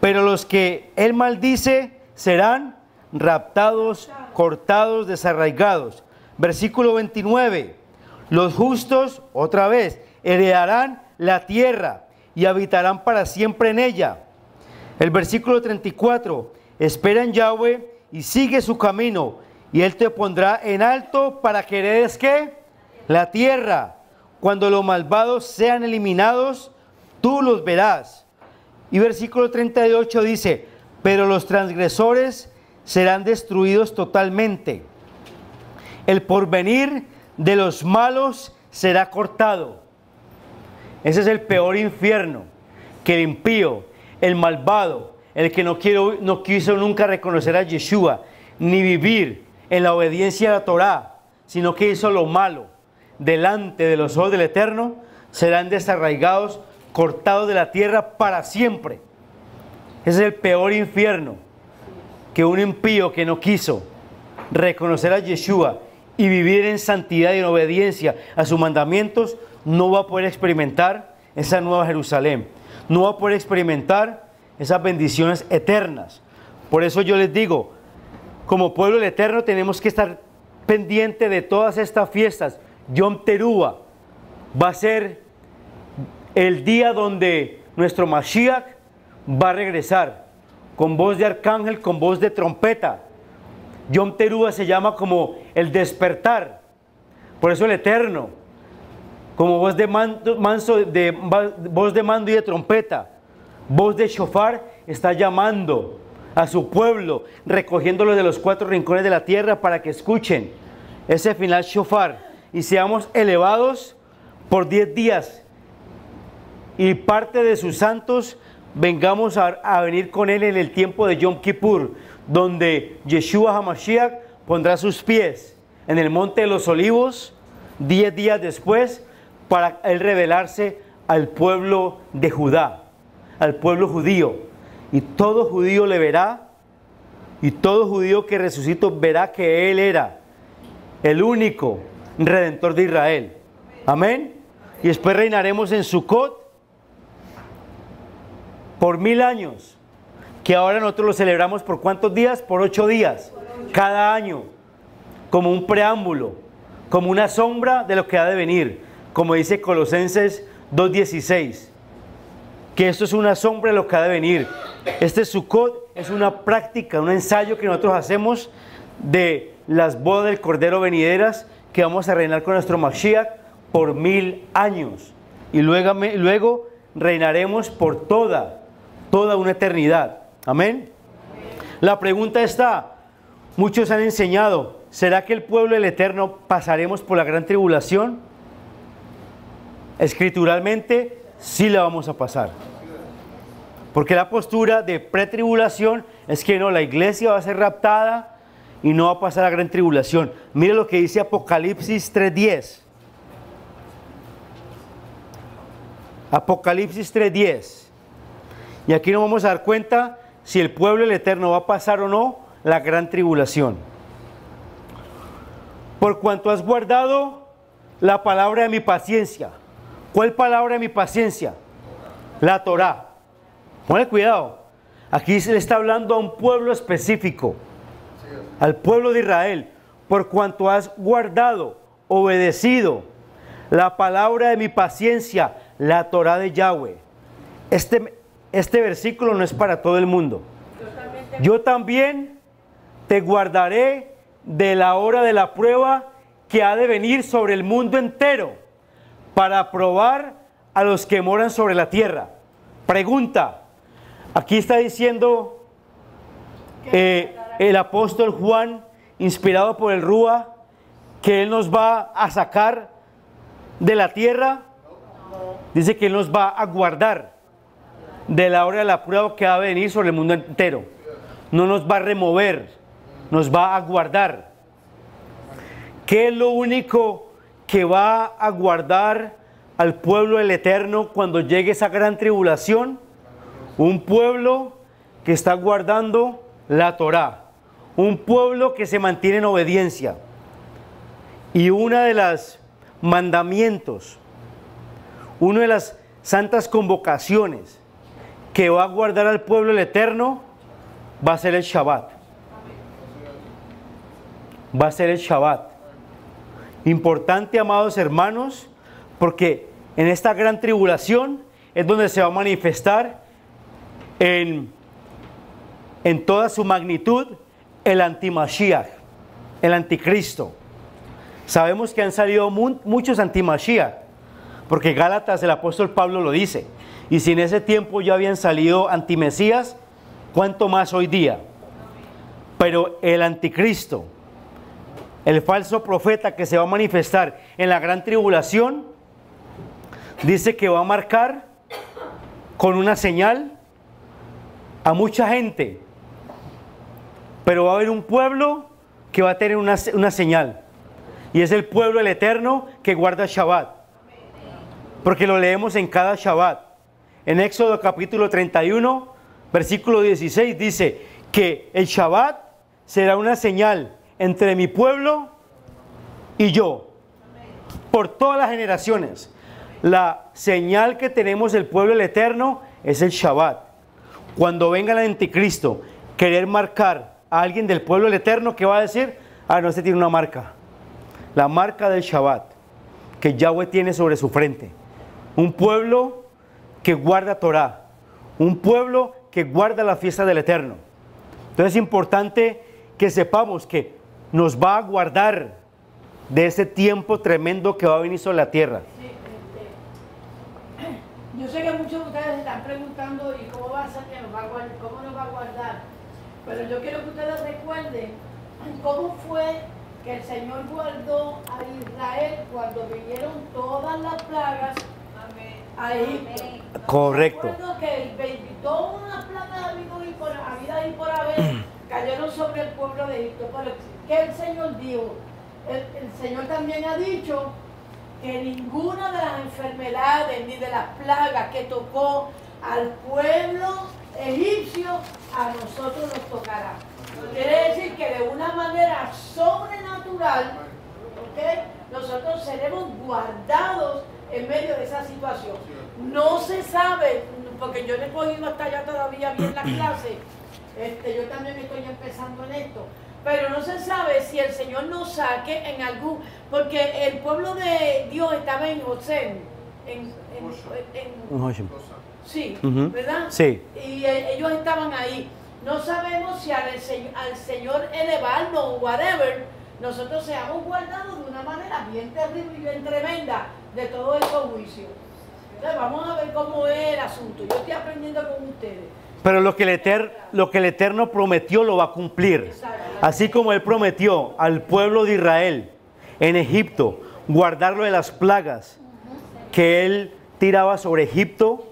pero los que él maldice serán raptados, cortados, desarraigados. Versículo 29, los justos, otra vez, heredarán la tierra y habitarán para siempre en ella. El versículo 34, espera en Yahweh y sigue su camino, y Él te pondrá en alto para que heredes ¿qué? La tierra. Cuando los malvados sean eliminados, tú los verás. Y versículo 38 dice, pero los transgresores serán destruidos totalmente. El porvenir de los malos será cortado. Ese es el peor infierno, que el impío, el malvado, el que no quiso nunca reconocer a Yeshua, ni vivir en la obediencia a la Torá, sino que hizo lo malo delante de los ojos del Eterno, serán desarraigados, cortados de la tierra para siempre. Ese es el peor infierno, que un impío que no quiso reconocer a Yeshua y vivir en santidad y en obediencia a sus mandamientos, no va a poder experimentar esa nueva Jerusalén, no va a poder experimentar esas bendiciones eternas. Por eso yo les digo, como pueblo del Eterno tenemos que estar pendiente de todas estas fiestas. Yom Teruah va a ser el día donde nuestro Mashiach va a regresar, con voz de arcángel, con voz de trompeta. Yom Teruah se llama como el despertar. Por eso el Eterno, como voz de mando, voz de mando y de trompeta, voz de shofar, está llamando a su pueblo, recogiéndolo de los cuatro rincones de la tierra para que escuchen ese final shofar y seamos elevados por 10 días. Y parte de sus santos vengamos a venir con él en el tiempo de Yom Kippur, donde Yeshua HaMashiach pondrá sus pies en el monte de los olivos 10 días después, para él revelarse al pueblo de Judá, al pueblo judío, y todo judío le verá, y todo judío que resucitó verá que él era el único redentor de Israel. Amén. Y después reinaremos en Sukkot por 1000 años, que ahora nosotros lo celebramos por ¿cuántos días? Por 8 días cada año, como un preámbulo, como una sombra de lo que ha de venir, como dice Colosenses 2:16, que esto es una sombra de lo que ha de venir. Este Sukkot es una práctica, un ensayo que nosotros hacemos de las bodas del Cordero venideras, que vamos a reinar con nuestro Mashiach por 1000 años, y luego reinaremos por toda una eternidad. Amén. La pregunta está, muchos han enseñado ¿será que el pueblo del Eterno pasaremos por la gran tribulación? Escrituralmente, sí la vamos a pasar. Porque la postura de pretribulación es que no, la iglesia va a ser raptada y no va a pasar la gran tribulación. Mire lo que dice Apocalipsis 3:10. Apocalipsis 3:10. Y aquí nos vamos a dar cuenta si el pueblo del Eterno va a pasar o no la gran tribulación. Por cuanto has guardado la palabra de mi paciencia. ¿Cuál palabra de mi paciencia? La Torá. Ponle cuidado. Aquí se le está hablando a un pueblo específico. Al pueblo de Israel. Por cuanto has guardado, obedecido la palabra de mi paciencia, la Torá de Yahweh. Este versículo no es para todo el mundo. Yo también te guardaré de la hora de la prueba que ha de venir sobre el mundo entero para probar a los que moran sobre la tierra. Pregunta, aquí está diciendo el apóstol Juan, inspirado por el Rúa, que él nos va a sacar de la tierra. Dice que él nos va a guardar de la hora de la prueba que va a venir sobre el mundo entero. No nos va a remover, nos va a guardar. ¿Qué es lo único que va a guardar al pueblo del Eterno cuando llegue esa gran tribulación? Un pueblo que está guardando la Torá, un pueblo que se mantiene en obediencia. Y una de las mandamientos, una de las santas convocaciones que va a guardar al pueblo del Eterno va a ser el Shabbat. Va a ser el Shabbat. Importante, amados hermanos, porque en esta gran tribulación es donde se va a manifestar en toda su magnitud el antimashiach, el anticristo. Sabemos que han salido muchos antimashiach, porque Gálatas, el apóstol Pablo lo dice. Y si en ese tiempo ya habían salido antimesías, ¿cuánto más hoy día? Pero el anticristo, el falso profeta que se va a manifestar en la gran tribulación, dice que va a marcar con una señal a mucha gente. Pero va a haber un pueblo que va a tener una señal. Y es el pueblo del Eterno que guarda Shabbat. Porque lo leemos en cada Shabbat. En Éxodo capítulo 31, versículo 16 dice que el Shabbat será una señal entre mi pueblo y yo. Por todas las generaciones. La señal que tenemos del pueblo del Eterno es el Shabbat. Cuando venga el anticristo querer marcar a alguien del pueblo del Eterno, ¿qué va a decir? Ah, no, este tiene una marca. La marca del Shabbat que Yahweh tiene sobre su frente. Un pueblo que guarda Torah. Un pueblo que guarda la fiesta del Eterno. Entonces es importante que sepamos que nos va a guardar de ese tiempo tremendo que va a venir sobre la tierra. Yo sé que muchos de ustedes están preguntando ¿y cómo va a ser que nos va a guardar? ¿Cómo nos va a guardar? Pero yo quiero que ustedes recuerden cómo fue que el Señor guardó a Israel cuando vinieron todas las plagas a Egipto. Correcto. Recuerdo que todas las plagas habidas y por haber cayeron sobre el pueblo de Egipto. Pero ¿qué el Señor dijo? El Señor también ha dicho que ninguna de las enfermedades ni de las plagas que tocó al pueblo egipcio a nosotros nos tocará. Quiere decir que de una manera sobrenatural, ¿okay?, nosotros seremos guardados en medio de esa situación. No se sabe, porque yo no he cogido hasta allá todavía bien la clase, yo también estoy empezando en esto, pero no se sabe si el Señor nos saque en algún, porque el pueblo de Dios estaba en José, sí, ¿verdad? Sí. Y ellos estaban ahí. No sabemos si al Señor elevarnos o whatever, nosotros seamos guardados de una manera bien terrible y bien tremenda de todos esos juicios. Entonces vamos a ver cómo es el asunto. Yo estoy aprendiendo con ustedes. Pero lo que el Eterno prometió lo va a cumplir. Así como Él prometió al pueblo de Israel en Egipto guardarlo de las plagas que Él tiraba sobre Egipto,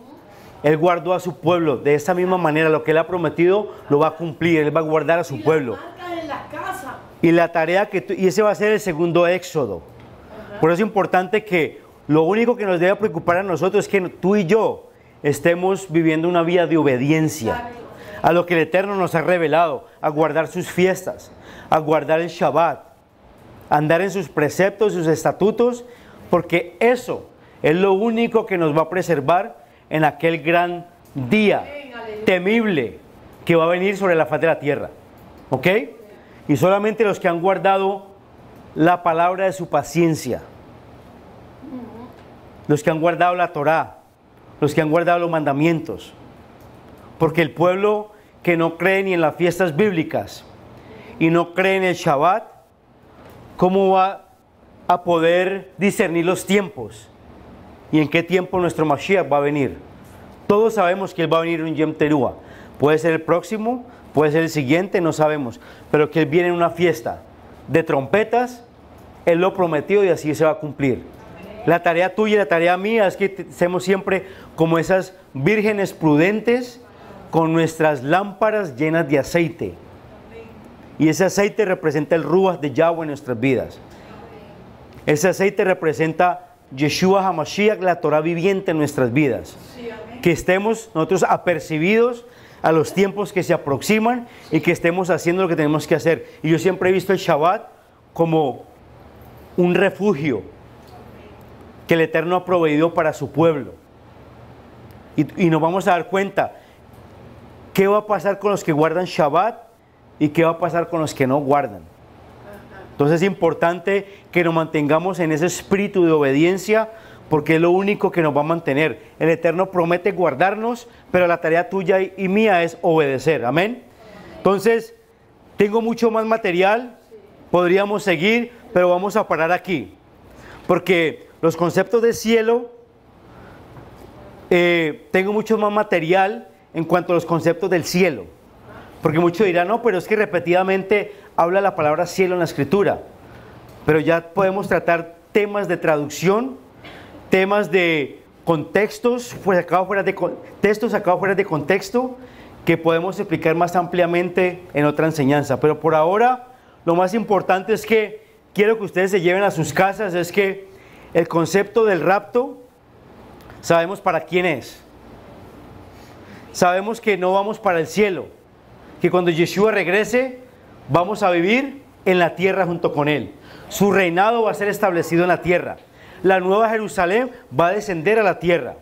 Él guardó a su pueblo. De esa misma manera, lo que Él ha prometido lo va a cumplir. Él va a guardar a su pueblo. Y la tarea y ese va a ser el segundo éxodo. Por eso es importante que lo único que nos debe preocupar a nosotros es que tú y yo estemos viviendo una vida de obediencia a lo que el Eterno nos ha revelado, a guardar sus fiestas, a guardar el Shabbat, a andar en sus preceptos, sus estatutos, porque eso es lo único que nos va a preservar en aquel gran día temible que va a venir sobre la faz de la tierra. ¿Ok? Y solamente los que han guardado la palabra de su paciencia, los que han guardado la Torá, los que han guardado los mandamientos. Porque el pueblo que no cree ni en las fiestas bíblicas y no cree en el Shabbat, ¿cómo va a poder discernir los tiempos? ¿Y en qué tiempo nuestro Mashiach va a venir? Todos sabemos que Él va a venir un Yom Teruah. Puede ser el próximo, puede ser el siguiente, no sabemos. Pero que Él viene en una fiesta de trompetas, Él lo prometió y así se va a cumplir. La tarea tuya y la tarea mía es que seamos siempre como esas vírgenes prudentes con nuestras lámparas llenas de aceite. Y ese aceite representa el Ruach de Yahweh en nuestras vidas. Ese aceite representa Yeshua HaMashiach, la Torah viviente en nuestras vidas. Que estemos nosotros apercibidos a los tiempos que se aproximan y que estemos haciendo lo que tenemos que hacer. Y yo siempre he visto el Shabbat como un refugio que el Eterno ha proveído para su pueblo. Y nos vamos a dar cuenta qué va a pasar con los que guardan Shabbat y qué va a pasar con los que no guardan. Entonces es importante que nos mantengamos en ese espíritu de obediencia, porque es lo único que nos va a mantener. El Eterno promete guardarnos, pero la tarea tuya y mía es obedecer. Amén. Entonces, tengo mucho más material, podríamos seguir, pero vamos a parar aquí. Porque los conceptos del cielo, tengo mucho más material en cuanto a los conceptos del cielo. Porque muchos dirán, no, pero es que repetidamente habla la palabra cielo en la Escritura. Pero ya podemos tratar temas de traducción, temas de contextos, textos sacados fuera de contexto, que podemos explicar más ampliamente en otra enseñanza. Pero por ahora, lo más importante es que quiero que ustedes se lleven a sus casas, es que el concepto del rapto, sabemos para quién es. Sabemos que no vamos para el cielo, que cuando Yeshua regrese, vamos a vivir en la tierra junto con Él. Su reinado va a ser establecido en la tierra. La nueva Jerusalén va a descender a la tierra.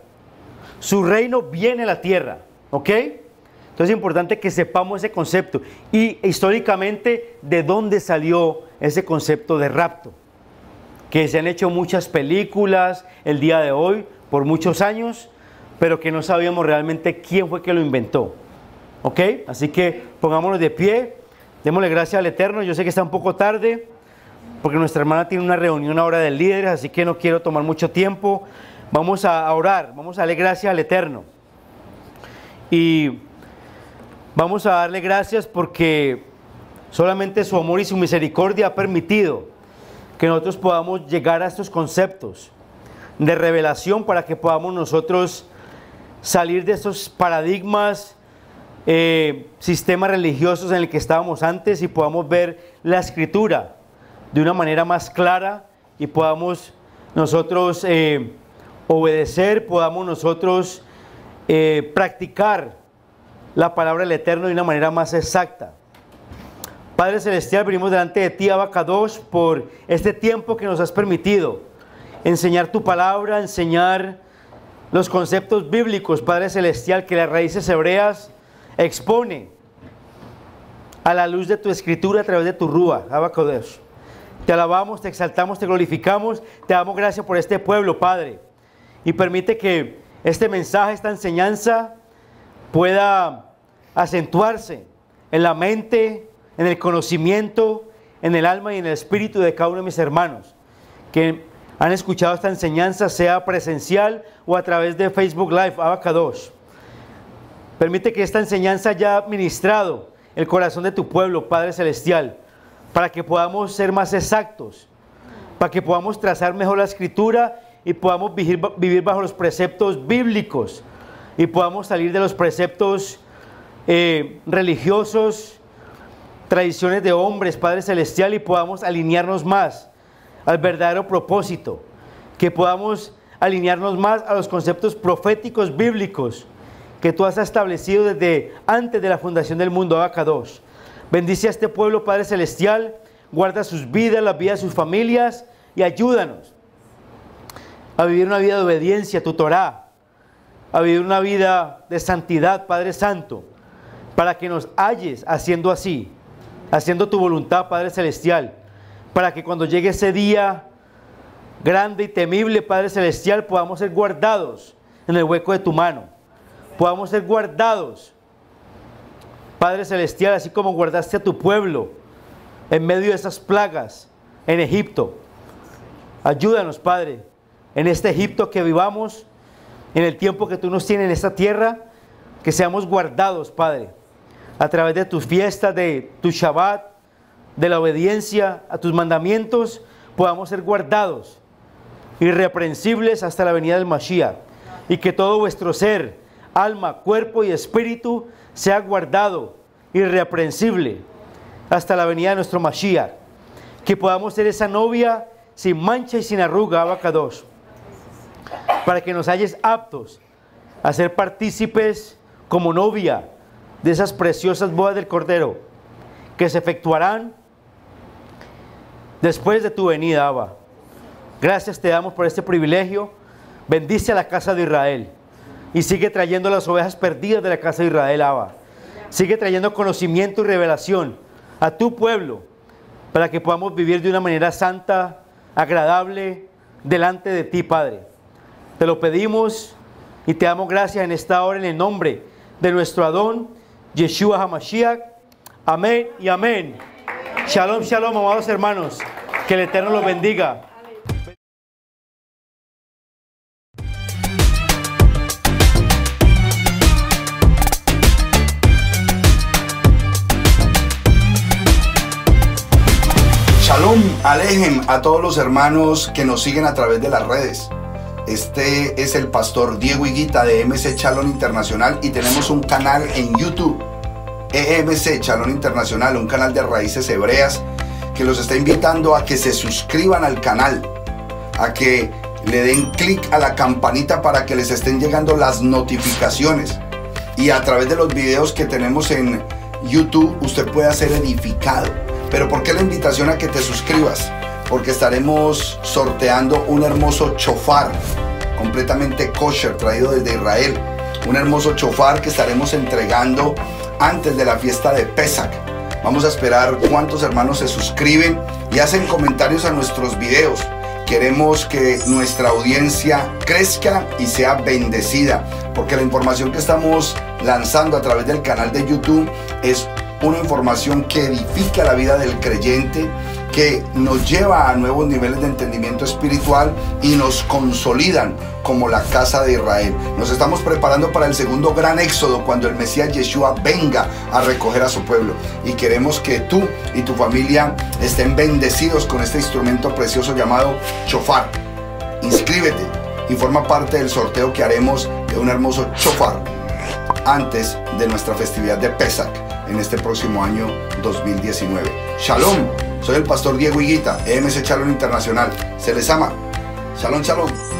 Su reino viene a la tierra. ¿Ok? Entonces es importante que sepamos ese concepto. Y históricamente, ¿de dónde salió ese concepto de rapto? Que se han hecho muchas películas el día de hoy, por muchos años, pero que no sabíamos realmente quién fue que lo inventó. ¿Ok? Así que pongámonos de pie, démosle gracias al Eterno. Yo sé que está un poco tarde, porque nuestra hermana tiene una reunión ahora de líderes, así que no quiero tomar mucho tiempo. Vamos a orar, vamos a darle gracias al Eterno. Y vamos a darle gracias porque solamente su amor y su misericordia ha permitido que nosotros podamos llegar a estos conceptos de revelación para que podamos nosotros salir de esos paradigmas, sistemas religiosos en el que estábamos antes y podamos ver la Escritura de una manera más clara y podamos nosotros obedecer, podamos nosotros practicar la palabra del Eterno de una manera más exacta. Padre Celestial, venimos delante de ti, Abacadosh, por este tiempo que nos has permitido enseñar tu palabra, enseñar los conceptos bíblicos, Padre Celestial, que las raíces hebreas expone a la luz de tu Escritura a través de tu Rúa, Abacadosh. Te alabamos, te exaltamos, te glorificamos, te damos gracias por este pueblo, Padre. Y permite que este mensaje, esta enseñanza pueda acentuarse en la mente, en el conocimiento, en el alma y en el espíritu de cada uno de mis hermanos que han escuchado esta enseñanza, sea presencial o a través de Facebook Live, Abacadosh. Permite que esta enseñanza haya ministrado el corazón de tu pueblo, Padre Celestial, para que podamos ser más exactos, para que podamos trazar mejor la Escritura y podamos vivir bajo los preceptos bíblicos y podamos salir de los preceptos religiosos, tradiciones de hombres, Padre Celestial, y podamos alinearnos más al verdadero propósito, que podamos alinearnos más a los conceptos proféticos bíblicos que tú has establecido desde antes de la fundación del mundo, Abacados. Bendice a este pueblo, Padre Celestial, guarda sus vidas, las vidas de sus familias, y ayúdanos a vivir una vida de obediencia a tu Torá, a vivir una vida de santidad, Padre Santo, para que nos halles haciendo así, haciendo tu voluntad, Padre Celestial, para que cuando llegue ese día grande y temible, Padre Celestial, podamos ser guardados en el hueco de tu mano, podamos ser guardados, Padre Celestial, así como guardaste a tu pueblo en medio de esas plagas en Egipto. Ayúdanos, Padre, en este Egipto que vivamos, en el tiempo que tú nos tienes en esta tierra, que seamos guardados, Padre, a través de tus fiestas, de tu Shabbat, de la obediencia a tus mandamientos, podamos ser guardados, irreprensibles hasta la venida del Mashiach, y que todo vuestro ser, alma, cuerpo y espíritu sea guardado, irreprensible, hasta la venida de nuestro Mashiach, que podamos ser esa novia sin mancha y sin arruga, Abacados, para que nos halles aptos a ser partícipes como novia de esas preciosas bodas del Cordero, que se efectuarán después de tu venida, Abba. Gracias te damos por este privilegio. Bendice a la casa de Israel y sigue trayendo las ovejas perdidas de la casa de Israel, Abba. Sigue trayendo conocimiento y revelación a tu pueblo para que podamos vivir de una manera santa, agradable, delante de ti, Padre. Te lo pedimos y te damos gracias en esta hora en el nombre de nuestro Adón, Yeshua HaMashiach. Amén y amén. Shalom, shalom, amados hermanos. Que el Eterno los bendiga. Shalom, alejem a todos los hermanos que nos siguen a través de las redes. Este es el pastor Diego Higuita de EMC Shalom Internacional y tenemos un canal en YouTube, EMC Shalom Internacional, un canal de raíces hebreas que los está invitando a que se suscriban al canal, a que le den clic a la campanita para que les estén llegando las notificaciones, y a través de los videos que tenemos en YouTube usted puede ser edificado. Pero ¿por qué la invitación a que te suscribas? Porque estaremos sorteando un hermoso chofar completamente kosher traído desde Israel, un hermoso chofar que estaremos entregando antes de la fiesta de Pesach. Vamos a esperar cuántos hermanos se suscriben y hacen comentarios a nuestros videos. Queremos que nuestra audiencia crezca y sea bendecida, porque la información que estamos lanzando a través del canal de YouTube es una información que edifica la vida del creyente, que nos lleva a nuevos niveles de entendimiento espiritual y nos consolidan como la casa de Israel. Nos estamos preparando para el segundo gran éxodo, cuando el Mesías Yeshua venga a recoger a su pueblo, y queremos que tú y tu familia estén bendecidos con este instrumento precioso llamado shofar. Inscríbete y forma parte del sorteo que haremos de un hermoso shofar antes de nuestra festividad de Pesach en este próximo año 2019. Shalom, soy el pastor Diego Higuita, EMC Shalom Internacional. Se les ama. Shalom, shalom.